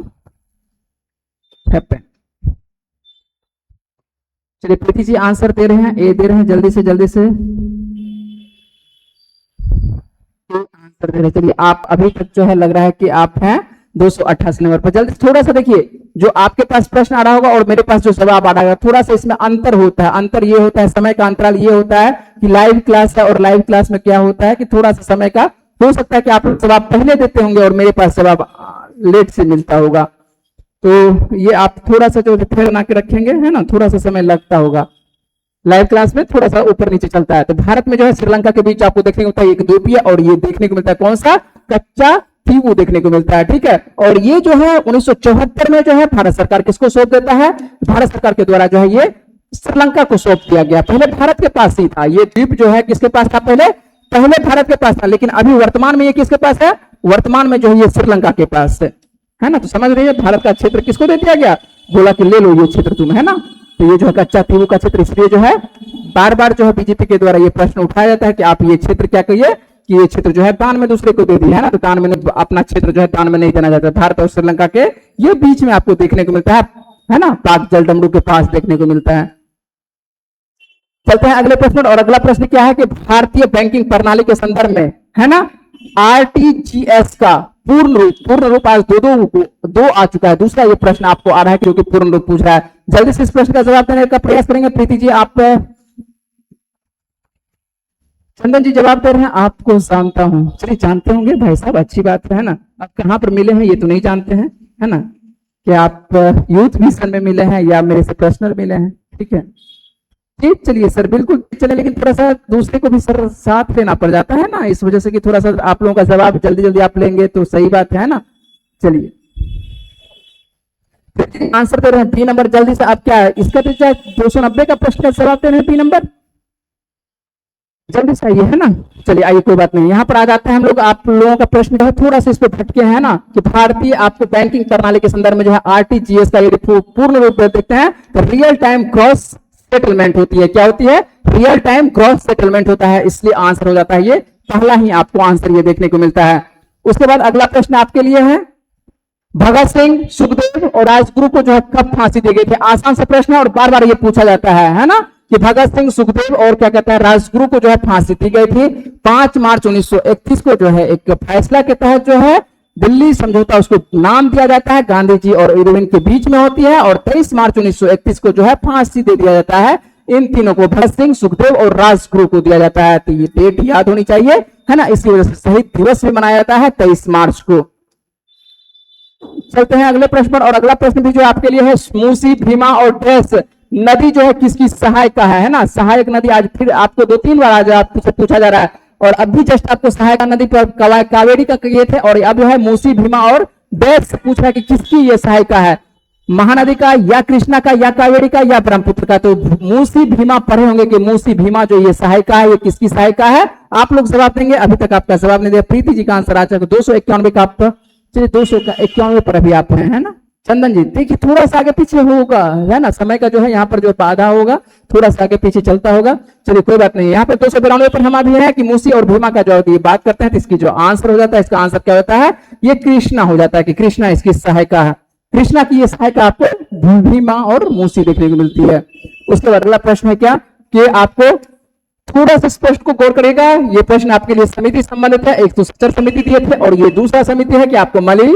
चलिए प्रीति जी आंसर दे रहे हैं, ए दे रहे हैं, जल्दी से जल्दी से आंसर दे रहे हैं। चलिए आप अभी तक जो है लग रहा है कि आप हैं 288 नंबर पर। जल्दी थोड़ा सा देखिए, जो आपके पास प्रश्न आ रहा होगा और मेरे पास जो जवाब आ रहा होगा, थोड़ा सा इसमें अंतर होता है। अंतर ये होता है, समय का अंतराल ये होता है कि लाइव क्लास है और लाइव क्लास में क्या होता है कि थोड़ा सा समय का हो सकता है कि आप जवाब पहले देते होंगे और मेरे पास जवाब लेट से मिलता होगा। तो ये आप थोड़ा सा जो फेर बना के रखेंगे, है ना, थोड़ा सा समय लगता होगा। लाइव क्लास में थोड़ा सा ऊपर नीचे चलता है। तो भारत में जो है श्रीलंका के बीच आपको देखने को मिलता है एक द्वीपीय, और ये देखने को मिलता है कौन सा, कच्चा तीवू देखने को मिलता है। ठीक है, और ये जो है 1974 में जो है भारत सरकार किसको सौंप देता है, भारत सरकार के द्वारा जो है ये श्रीलंका को सौंप दिया गया। पहले भारत के पास ही था ये द्वीप, जो है किसके पास था, पहले भारत के पास था, लेकिन अभी वर्तमान में ये किसके पास है, वर्तमान में जो है ये श्रीलंका के पास है ना। तो समझ रही है, भारत का क्षेत्र किसको दे दिया गया, बोला कि ले लो ये क्षेत्र तुम, है ना। तो ये जो है कच्चा तीवू का क्षेत्र, इसलिए जो है बार बार जो है बीजेपी के द्वारा ये प्रश्न उठाया जाता है कि आप ये क्षेत्र क्या कहिए कि ये क्षेत्र जो है दान में दूसरे को दे दिया, है ना। तो दान में अपना क्षेत्र जो है दान में नहीं देना जाता। भारत और श्रीलंका के ये बीच में आपको देखने को मिलता है ना, पाक जलडमरू के पास देखने को मिलता है। चलते हैं अगले प्रश्न, और अगला प्रश्न क्या है कि भारतीय बैंकिंग प्रणाली के संदर्भ में, है ना, आरटीजीएस का पूर्ण रूप आज दो आ चुका है। दूसरा ये प्रश्न आपको आ रहा है क्योंकि पूर्ण रूप पूछ रहा है। जल्दी से इस प्रश्न का जवाब देने का प्रयास करेंगे। प्रीति जी, आप, चंदन जी जवाब दे रहे हैं, आपको जानता हूं। चलिए, जानते होंगे भाई साहब, अच्छी बात है ना। आप कहां पर मिले हैं ये तो नहीं जानते हैं, है ना, कि आप यूथ मिशन में मिले हैं या मेरे से पर्सनल मिले हैं। ठीक है, ठीक, चलिए सर, बिल्कुल चले, लेकिन थोड़ा सा दूसरे को भी सर साथ लेना पड़ जाता है ना, इस वजह से कि थोड़ा सा आप लोगों का जवाब जल्दी जल्दी आप लेंगे तो सही बात है ना। चलिए आंसर दे रहे हैं बी नंबर, जल्दी से आप क्या है इसका 290 का प्रश्न का जवाब दे रहे हैं बी नंबर, जल्दी से आइए, है ना। चलिए आइए, कोई बात नहीं, यहाँ पर आ जाते हैं हम लोग। आप लोगों का प्रश्न जो है थोड़ा सा इस पे भटके हैं ना, कि भारतीय आपको बैंकिंग प्रणाली के संदर्भ में जो है आरटीजीएस का यदि पूर्ण रूप में देखते हैं तो रियल टाइम ग्रॉस सेटलमेंट होती है। क्या होती है, रियल टाइम ग्रॉस सेटलमेंट होता है, इसलिए आंसर हो जाता है ये पहला ही आपको आंसर ये देखने को मिलता है। उसके बाद अगला प्रश्न आपके लिए है, भगत सिंह, सुखदेव और राजगुरु को जो है कब फांसी दी गई थी। आसान सा प्रश्न है और बार बार ये पूछा जाता है ना, कि भगत सिंह, सुखदेव और क्या कहता है राजगुरु को जो है फांसी दी गई थी 5 मार्च 1931 को। जो है एक फैसला के तहत जो है दिल्ली समझौता उसको नाम दिया जाता है, गांधी जी और इरविन के बीच में होती है, और 23 मार्च 1931 को जो है फांसी दे दिया जाता है इन तीनों को, भगत सिंह, सुखदेव और राजगुरु को दिया जाता है। तो ये डेट याद होनी चाहिए, है ना, इसकी वजह से शहीद दिवस भी मनाया जाता है 23 मार्च को। चलते हैं अगले प्रश्न पर, और अगला प्रश्न भी जो आपके लिए है, मूसी, भीमा और डैश नदी जो है किसकी सहायका है ना। सहायक नदी आज फिर आपको 2-3 बार आज आपसे पूछा जा रहा है, और अभी जस्ट आपको सहायका नदी पर कावेरी का किए थे, और अब जो है मूसी, भीमा और डैश पूछ रहा है कि किसकी ये सहायका है, महानदी का या कृष्णा का या कावेरी का या ब्रह्मपुत्र का। तो मूसी, भीमा पढ़े होंगे कि मूसी, भीमा जो ये सहायका है ये किसकी सहायका है, आप लोग जवाब देंगे। अभी तक आपका जवाब नहीं दिया। प्रीति जी का आंसर आ चुका 291 का, आप चलिए 291 पर अभी आप हैं, है ना। चंदन जी देखिए थोड़ा सा आगे पीछे होगा, है ना, समय का जो है यहाँ पर जो बाधा होगा थोड़ा सा आगे पीछे चलता होगा। चलिए कोई बात नहीं, यहाँ पर 292 पर हम अभी है कि मूसी और भीमा का जो बात करते हैं, तो इसकी जो आंसर हो जाता है, इसका आंसर क्या होता है, ये कृष्णा हो जाता है, कि कृष्णा इसकी सहायका है। कृष्णा की ये सहायका आपको भीमा और मूसी देखने को मिलती है। उसके बाद अगला प्रश्न है क्या, कि आपको थोड़ा सा स्पष्ट को गौर करेगा, ये प्रश्न आपके लिए समिति संबंधित है। एक तो सचर समिति दिए थे, और ये दूसरा समिति है कि आपको मली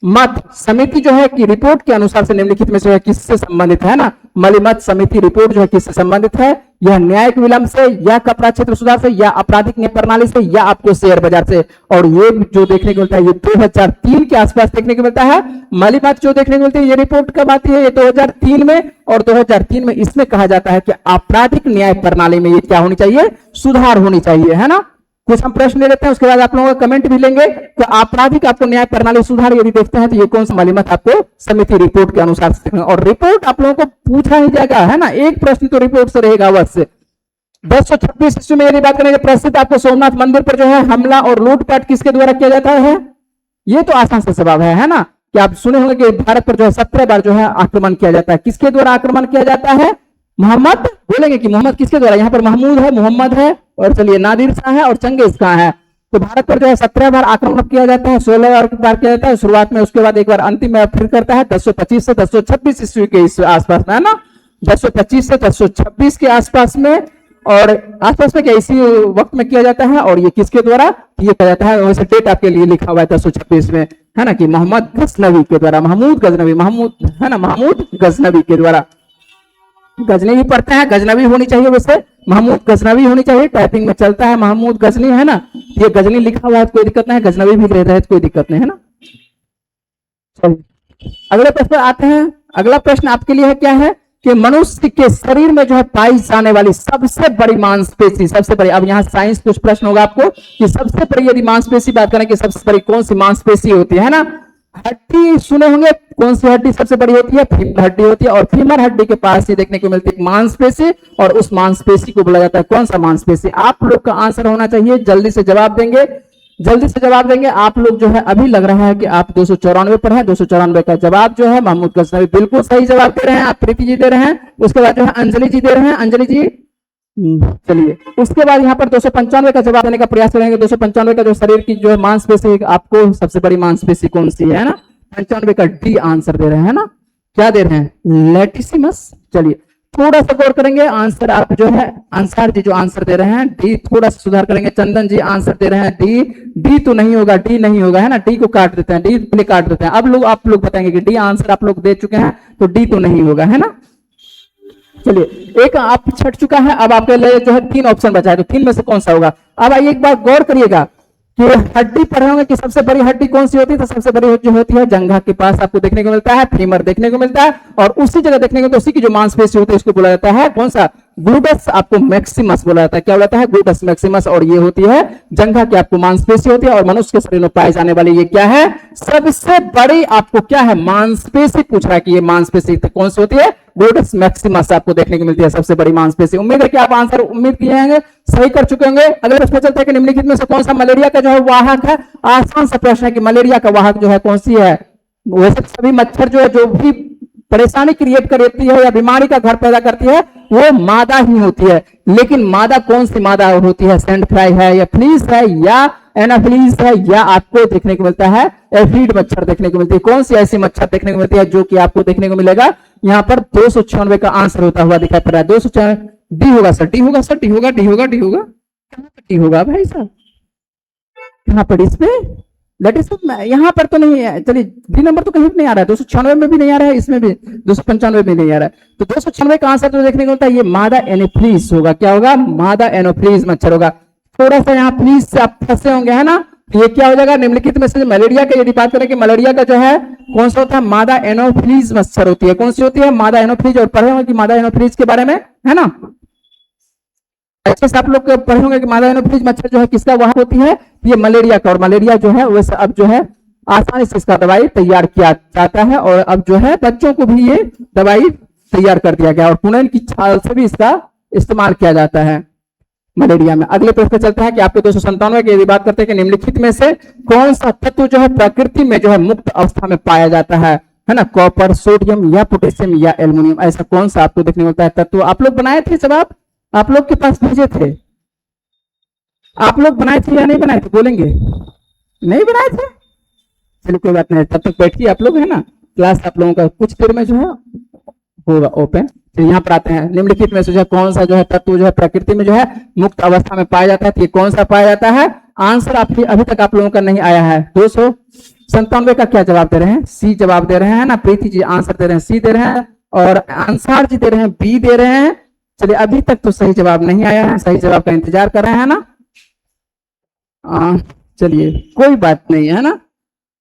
मत समिति जो है कि रिपोर्ट के अनुसार से निम्नलिखित में से किससे संबंधित है ना। मलिमत समिति रिपोर्ट जो है किससे संबंधित है, यह न्यायिक विलंब से या कपड़ा क्षेत्र सुधार से या आपराधिक न्याय प्रणाली से या आपको शेयर बाजार से। और ये जो देखने को मिलता है ये 2003 के आसपास देखने को मिलता है। मलिमत जो देखने को मिलती है ये रिपोर्ट कब आती है, ये 2003 में, और 2003 में इसमें कहा जाता है कि आपराधिक न्याय प्रणाली में ये क्या होनी चाहिए, सुधार होनी चाहिए, है ना। कुछ हम प्रश्न ले लेते हैं, उसके बाद आप लोगों का कमेंट भी लेंगे। तो आपराधिक आपको न्याय प्रणाली सुधार यदि देखते हैं तो ये कौन सा मलिमत आपको समिति रिपोर्ट के अनुसार से, और रिपोर्ट आप लोगों को पूछा ही जाएगा, है ना, एक प्रश्न तो रिपोर्ट से रहेगा अवश्य। 1026 ईस्वी में यदि बात करेंगे, प्रसिद्ध आपको सोमनाथ मंदिर पर जो है हमला और लूटपाट किसके द्वारा किया जाता है, ये तो आसान सा जवाब है ना, कि आप सुने होंगे कि भारत पर जो है 17 बार जो है आक्रमण किया जाता है। किसके द्वारा आक्रमण किया जाता है, मोहम्मद, बोलेंगे कि मोहम्मद किसके द्वारा, यहाँ पर महमूद है, मोहम्मद है, और चलिए नादिर शाह है और चंगेज खां है। तो भारत पर जो है 17 बार आक्रमण किया जाता है, 16 बार किया जाता है शुरुआत में, उसके बाद एक बार अंतिम में फिर करता है 1025 से 1026 ईस्वी के इस आसपास में, है ना, 1025 से 1026 के आसपास में, और आसपास में क्या इसी वक्त में किया जाता है। और ये किसके द्वारा ये किया जाता है, वैसे डेट आपके लिए लिखा हुआ है 1026 में, है ना, कि मोहम्मद गजनवी के द्वारा, महमूद गजनवी, महमूद है ना, महमूद गजनवी के द्वारा। गजनी भी पढ़ते हैं, गजनवी होनी चाहिए, वैसे महमूद गजनवी होनी चाहिए, टाइपिंग में चलता है महमूद गजनी, है ना। ये गजनी लिखा हुआ है तो कोई दिक्कत नहीं है, गजनवी भी रहता है तो कोई दिक्कत नहीं है ना। चलिए अगले प्रश्न आते हैं। अगला प्रश्न आपके लिए है, क्या है कि मनुष्य के शरीर में जो है पाई जाने वाली सबसे बड़ी मांसपेशी, सबसे बड़ी, अब यहाँ साइंस कुछ प्रश्न होगा आपको कि सबसे बड़ी यदि मांसपेशी बात करें कि सबसे बड़ी कौन सी मांसपेशी होती है ना। हड्डी सुने होंगे, कौन सी हड्डी सबसे बड़ी होती है, फीमर हड्डी होती है, और फीमर हड्डी के पास ही देखने को मिलती है मांसपेशी, और उस मांसपेशी को बोला जाता है कौन सा मांसपेशी। आप लोग का आंसर होना चाहिए, जल्दी से जवाब देंगे, जल्दी से जवाब देंगे। आप लोग जो है अभी लग रहा है कि आप 294 पर है, 294 का जवाब जो है महमूद गजनवी बिल्कुल सही जवाब दे रहे हैं। आप प्रीति जी दे रहे हैं, उसके बाद जो है अंजलि जी दे रहे हैं, अंजलि जी। चलिए उसके बाद यहाँ पर 295 का जवाब देने का प्रयास करेंगे। 295 का जो शरीर की जो है मांसपेशी, आपको सबसे बड़ी मांसपेशी कौन सी है ना। 95 का डी आंसर दे रहे हैं ना, क्या दे रहे हैं, लैटिसिमस। चलिए थोड़ा सा गौर करेंगे, आंसर आप जो है अंसार जी जो आंसर दे रहे हैं डी, थोड़ा सा सुधार करेंगे। चंदन जी आंसर दे रहे हैं डी, डी तो नहीं होगा, डी नहीं होगा, है ना, डी को काट देते हैं, डी पहले काट देते हैं। अब आप लोग बताएंगे कि डी आंसर आप लोग दे चुके हैं तो डी तो नहीं होगा, है ना। चलिए एक आप छट चुका है, अब आपके लिए जो है 3 ऑप्शन बचा है, तो 3 में से कौन सा होगा। अब आइए एक बार गौर करिएगा कि हड्डी पढ़े होंगे कि सबसे बड़ी हड्डी कौन सी होती है, तो सबसे बड़ी जो होती है जंघा के पास आपको देखने को मिलता है, फीमर देखने को मिलता है, और उसी जगह देखने को, तो उसी की जो मांसपेशी होती है उसको बोला जाता है कौन सा, ग्लूटस आपको मैक्सिमस बोला जाता है। क्या बोला जाता है, ग्लूटस मैक्सिमस, और ये होती है जंघा की आपको मांसपेशी होती है। और मनुष्य के शरीर में पाए जाने वाली ये क्या है, सबसे बड़ी आपको क्या है, मांसपेशी पूछ रहा है कि ये मांसपेशी कौन सी होती है, ग्लूटस मैक्सिमस आपको देखने को मिलती है सबसे बड़ी मांसपेशी। उम्मीद है कि आप आंसर उम्मीद किए होंगे, सही कर चुके होंगे। अगले प्रश्न चलते हैं कि निम्नलिखित में से कौन सा मलेरिया का जो है वाहक है। आसान सा प्रश्न है कि मलेरिया का वाहक जो है कौन सी है। वैसे सभी मच्छर जो है जो भी परेशानी क्रिएट करती है या बीमारी का घर पैदा करती है वो मादा ही होती है, लेकिन मादा कौन सी मादा होती है, सैंड फ्लाई है या फ्लीस है या एनाफ्लीस है, या आपको देखने को मिलता है एफिड मच्छर देखने को मिलती है। कौन सी ऐसी मच्छर देखने को मिलती है जो कि आपको देखने को मिलेगा यहाँ पर 296 का आंसर होता हुआ दिखाई पड़ रहा है। 296 डी होगा सर, डी होगा सर, डी होगा, डी होगा, डी होगा, कहां पर डी होगा भाई साहब, कहां पर इसमें यहाँ पर तो नहीं है। चलिए डी नंबर तो कहीं भी नहीं आ रहा है, 296 में भी नहीं आ रहा है, इसमें भी 295 में नहीं आ रहा है, तो 296 का आंसर जो देखने को मिलता है ये मादा एनोफ्लीस होगा। क्या होगा, मादा एनोफ्लीस मच्छर होगा। थोड़ा सा यहाँ प्लीज से आप फंसे होंगे, है ना। ये क्या हो जाएगा, निम्नलिखित में से मलेरिया का यदि बात करें कि मलेरिया का जो है कौन सा होता है, मादा एनोफ्लीज मच्छर होती है। कौन सी होती है, मादा एनोफ्लीज, और पढ़े होंगे कि मादा एनोफ्लीज के बारे में, है ना। अच्छे से आप लोग पढ़े होंगे कि मादा एनोफ्लीज मच्छर जो है किसका वाहक होती है, ये मलेरिया का। और मलेरिया जो है वैसे अब जो है आसानी से इसका दवाई तैयार किया जाता है, और अब जो है बच्चों को भी ये दवाई तैयार कर दिया गया, और पुनः की छाल से भी इसका इस्तेमाल किया जाता है मलेरिया में। अगले प्रश्न चलते हैं कि आपके 297 की यदि बात करते हैं कि निम्नलिखित में से कौन सा तत्व जो है प्रकृति में जो है मुक्त अवस्था में पाया जाता है ना, कॉपर, सोडियम या पोटेशियम या एल्युमिनियम, ऐसा कौन सा आपको देखने को मिलता है तत्व। आप लोग बनाए थे जवाब, आप लोग के पास भेजे थे, आप लोग बनाए थे या नहीं बनाए थे, बोलेंगे नहीं बनाए थे। चलिए कोई बात नहीं, तब तक बैठिए आप लोग, है ना। क्लास आप लोगों का कुछ देर में जो है होगा ओपन। तो यहाँ पर आते हैं, निम्नलिखित में से जो है कौन सा जो है तत्व जो है प्रकृति में जो है मुक्त अवस्था में पाया जाता है, तो ये कौन सा पाया जाता है। आंसर आपकी अभी तक आप लोगों का नहीं आया है। 297 का क्या जवाब दे रहे हैं, सी जवाब दे रहे हैं ना। प्रीति जी आंसर दे रहे हैं सी दे रहे हैं, और अंसार जी दे रहे हैं बी दे रहे हैं। चलिए अभी तक तो सही जवाब नहीं आया है, सही जवाब का इंतजार कर रहे हैं ना। चलिए कोई बात नहीं है ना,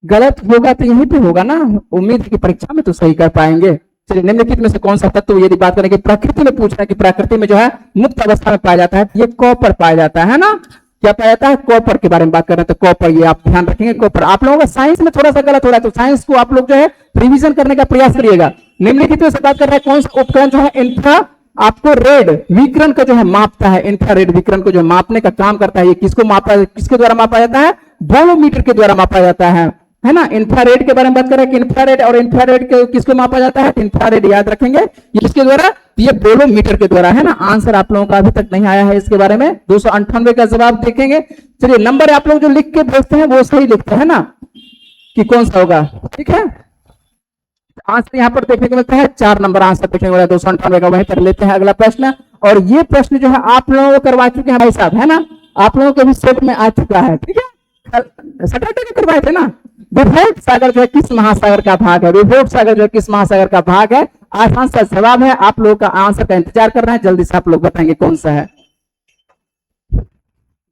गलत होगा तो यहीं पे होगा ना, उम्मीद है कि परीक्षा में तो सही कर पाएंगे। चलिए निम्नलिखित में से कौन सा तत्व यदि बात करें कि प्रकृति में पूछ रहे हैं कि प्रकृति में जो है मुक्त अवस्था में पाया जाता है, ये कॉपर पाया जाता है ना। क्या पाया जाता है, कॉपर के बारे में बात कर रहे हैं, तो कॉपर, ये आप ध्यान रखेंगे कॉपर। आप लोगों का साइंस में थोड़ा सा गलत हो रहा है, तो साइंस को आप लोग जो है रिवीजन करने का प्रयास करिएगा। निम्नलिखित में से बात कर रहे हैं कौन सा उपकरण जो है इंफ्रा आपको रेड विकिरण का जो है मापता है, इंफ्रारेड विकिरण को जो मापने का काम करता है। ये किसको मापा, किसके द्वारा मापा जाता है, बोलोमीटर के द्वारा मापा जाता है ना। इंफ्रारेड के बारे में बात करें कि इंफ्रारेड और इंफ्रारेड के किसको मापा जाता है, इंफ्रारेड याद रखेंगे, ये किसके द्वारा, ये बोलोमीटर के द्वारा, है ना। आंसर आप लोगों का अभी तक नहीं आया है इसके बारे में। 298 का जवाब देखेंगे। चलिए नंबर आप लोग जो लिख के भेजते हैं वो सही लिखते हैं ना, कि कौन सा होगा, ठीक है। आंसर यहाँ पर देखने को मिलता है 4 नंबर आंसर देखने को मिला 298 का। वहीं पर लेते हैं अगला प्रश्न, और ये प्रश्न जो है आप लोगों को करवा चुके हैं भाई साहब, है ना। आप लोगों के भी सेट में आ चुका है, ठीक है। सैटरडे को करवाए थे ना, विभूत सागर जो है किस महासागर का भाग है? विभूत सागर जो है किस महासागर का भाग है? आसान सा जवाब है, आप लोगों का आंसर का इंतजार कर रहे हैं, जल्दी से आप लोग बताएंगे कौन सा है।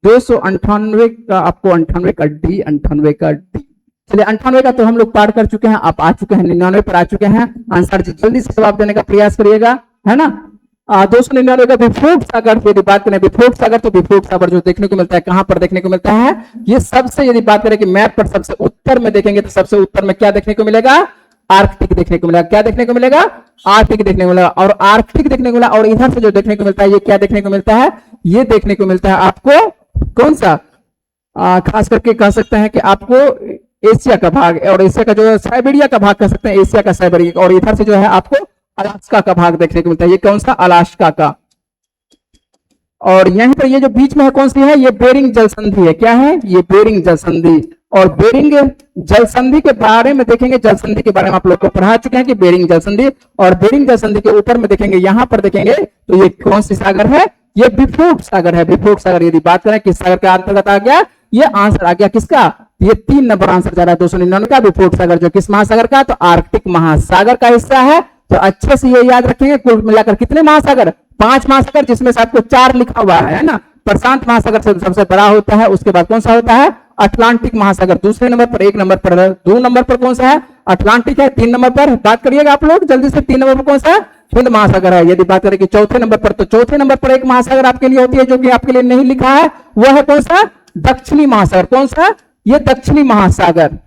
298 का आपको 98 का डी, 98 का डी। चलिए 98 का तो हम लोग पार कर चुके हैं, आप आ चुके हैं 99 पर आ चुके हैं। आंसर जी जल्दी से जवाब देने का प्रयास करिएगा, है ना। 299 का विभूत सागर, यदि बात करें विभूत सागर, तो विभूत सागर जो देखने को मिलता है कहां पर देखने को मिलता है? ये सबसे, यदि बात करें कि मैप पर सबसे उत्तर में देखेंगे तो सबसे उत्तर में क्या देखने को मिलेगा? आर्कटिक देखने को मिलेगा। क्या देखने को मिलेगा? आर्कटिक देखने को मिलेगा। और आर्कटिक देखने को मिला, और इधर से जो देखने को मिलता है ये क्या देखने को मिलता है? ये देखने को मिलता है आपको कौन सा? खास करके कह सकते हैं कि आपको एशिया का भाग, और एशिया का जो साइबेरिया का भाग कह सकते हैं, एशिया का साइबेरिया। और इधर से जो है आपको अलास्का का भाग देखने को मिलता है। ये कौन सा? अलास्का का। और यहीं पर ये जो बीच में है कौन सी है? ये बेरिंग जल संधि है। क्या है? ये बेरिंग जल संधि। और बेरिंग जल संधि के बारे में देखेंगे, जल संधि के बारे में आप लोग को पढ़ा चुके हैं कि बेरिंग जल संधि, और बेरिंग जल संधि के ऊपर में देखेंगे, यहां पर देखेंगे तो ये कौन सी सागर है? ये विभूत सागर है। विभूत सागर यदि बात करें किस सागर के अंतर्गत आ गया? ये आंसर आ गया किसका? ये 3 नंबर आंसर जा रहा है 299 का, विभूत सागर जो किस महासागर का? तो आर्कटिक महासागर का हिस्सा है। तो अच्छे से ये याद रखेंगे, कुल मिलाकर कितने महासागर? 5 महासागर, जिसमें से आपको 4 लिखा हुआ है ना। प्रशांत महासागर से सबसे बड़ा होता है, उसके बाद कौन सा होता है? अटलांटिक महासागर दूसरे नंबर पर, 1 नंबर पर, 2 नंबर पर कौन सा है? अटलांटिक है। 3 नंबर पर बात करिएगा आप लोग जल्दी से, 3 नंबर पर कौन सा है? हिंद महासागर है। यदि बात करें कि चौथे नंबर पर, तो चौथे नंबर पर एक महासागर आपके लिए होती है जो कि आपके लिए नहीं लिखा है, वह है कौन सा? दक्षिणी महासागर। कौन सा? ये दक्षिणी महासागर।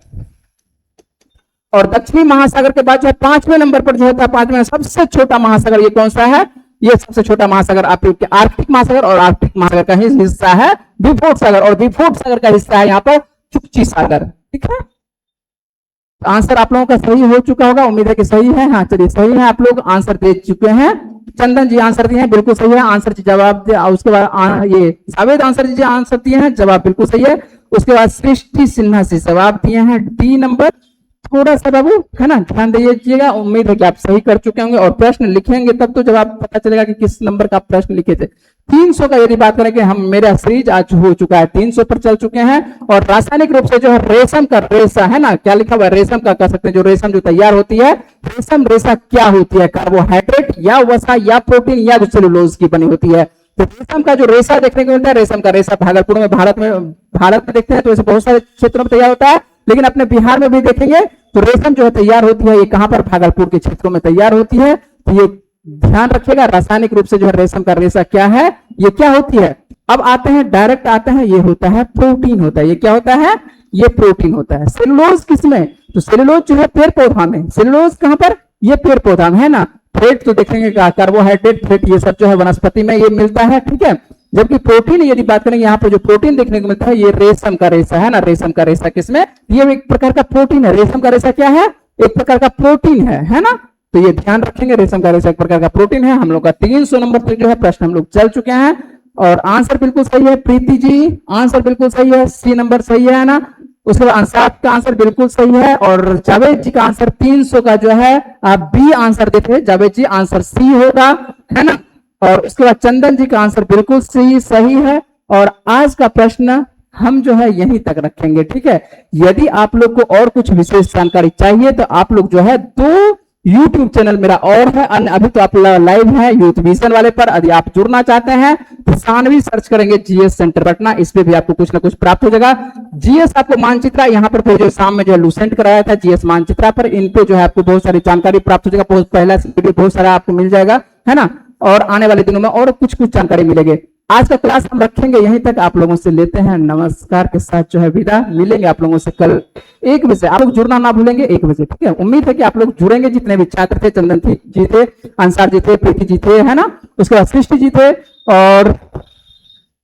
और दक्षिणी महासागर के बाद जो है 5वें नंबर पर जो होता है, 5वें सबसे छोटा महासागर, ये कौन सा है? ये सबसे छोटा महासागर आपके आर्कटिक महासागर, और आर्कटिक महासागर का ही हिस्सा है विभूत सागर, और विभूत सागर का हिस्सा है यहाँ पर चुकची सागर। ठीक है, आंसर आप लोगों का सही हो चुका होगा, उम्मीद है कि सही है। हाँ चलिए सही है, आप लोग आंसर दे चुके हैं। चंदन जी आंसर दिए हैं, बिल्कुल सही है। आंसर जी जवाब दे, उसके बाद ये जावेद आंसर जी आंसर दिए हैं, जवाब बिल्कुल सही है। उसके बाद सृष्टि सिन्हा से जवाब दिए हैं डी नंबर। थोड़ा सा बाबू है ना ध्यान दीजिएगा, उम्मीद है कि आप सही कर चुके होंगे, और प्रश्न लिखेंगे तब तो जवाब पता चलेगा कि किस नंबर का प्रश्न लिखे थे। 300 का यदि बात करें कि हम, मेरा सीरीज आज हो चुका है, 300 पर चल चुके हैं। और रासायनिक रूप से जो है रेशम का रेशा है ना, क्या लिखा हुआ है? रेशम का कह सकते हैं, जो रेशम जो तैयार होती है, रेशम रेशा क्या होती है? कार्बोहाइड्रेट या वसा या प्रोटीन या जो सेलुलोज की बनी होती है। तो रेशम का जो रेशा देखने को मिलता है, रेशम का रेशा भागलपुर में, भारत में देखते हैं तो ऐसे बहुत सारे क्षेत्रों में तैयार होता है, लेकिन अपने बिहार में भी देखेंगे तो रेशम जो है तैयार होती है, ये कहां पर? भागलपुर के क्षेत्रों में तैयार होती है। तो ये ध्यान रखिएगा, रासायनिक रूप से जो है रेशम का रेशा क्या है, ये क्या होती है। अब आते हैं, डायरेक्ट आते हैं, ये होता है प्रोटीन होता है। ये क्या होता है? ये प्रोटीन होता है। सेलुलोज किसमें? तो सेलुलोज जो है पेड़ पौधा में। सेलुलोज कहां पर? ये पेड़ पौधा में है ना। फैट तो देखेंगे कार्बोहाइड्रेट, फैट ये सब जो है वनस्पति में ये मिलता है। ठीक है, जबकि प्रोटीन यदि बात करेंगे, यहाँ पर जो प्रोटीन देखने को मिलता है ये रेशम का रेशा है ना। रेशम का रेशा किसमें? ये एक प्रकार का प्रोटीन है। रेशम का रेशा क्या है? एक प्रकार का प्रोटीन है ना। तो ये ध्यान रखेंगे, रेशम का रेशा एक प्रकार का प्रोटीन है। हम लोग का 300 नंबर तक जो है प्रश्न हम लोग चल चुके हैं, और आंसर बिल्कुल सही है। प्रीति जी आंसर बिल्कुल सही है, सी नंबर सही है ना। उसके बाद अंसाद का आंसर बिल्कुल सही है, और जावेद जी का आंसर 300 का जो है आप बी आंसर देते, जावेद जी आंसर सी होगा, है ना। और उसके बाद चंदन जी का आंसर बिल्कुल सही है। और आज का प्रश्न हम जो है यहीं तक रखेंगे। ठीक है, यदि आप लोग को और कुछ विशेष जानकारी चाहिए तो आप लोग जो है 2 YouTube चैनल मेरा और है, अभी तो आप लाइव है यूथ विजन वाले पर। यदि आप जुड़ना चाहते हैं तो सानवी सर्च करेंगे जीएस सेंटर पटना, इस पे भी आपको कुछ ना कुछ प्राप्त हो जाएगा। जीएस आपको मानचित्रा यहाँ पर जो शाम में जो है लूसेंट कराया था जीएस मानचित्रा पर, इन पे जो है आपको बहुत सारी जानकारी प्राप्त हो जाएगा। पहला वीडियो बहुत सारा आपको मिल जाएगा, है ना। और आने वाले दिनों में और कुछ जानकारी मिलेगी। आज का क्लास हम रखेंगे यहीं तक, आप लोगों से लेते हैं नमस्कार के साथ जो है विदा। मिलेंगे आप लोगों से कल 1 बजे, आप लोग जुड़ना ना भूलेंगे 1 बजे। ठीक है, उम्मीद है कि आप लोग जुड़ेंगे, जितने भी छात्र थे, चंदन जी थे, अंसार जी थे, प्रीति जी थे, है ना। उसके बाद सृष्टि जी थे, और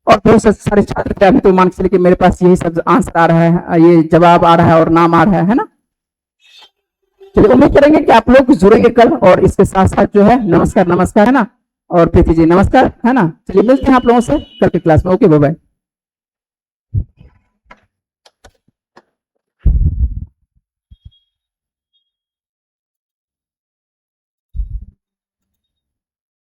बहुत सारे छात्र थे। अभी तो मान के चलिए कि मेरे पास यही सब आंसर आ रहा है, ये जवाब आ रहा है और नाम आ रहा है ना। चलिए उम्मीद करेंगे कि आप लोग जुड़ेंगे कल, और इसके साथ साथ जो है नमस्कार है ना। और प्रीति जी नमस्कार, है ना। चलिए मिलते हैं आप लोगों से कल की क्लास में। Okay, bye bye.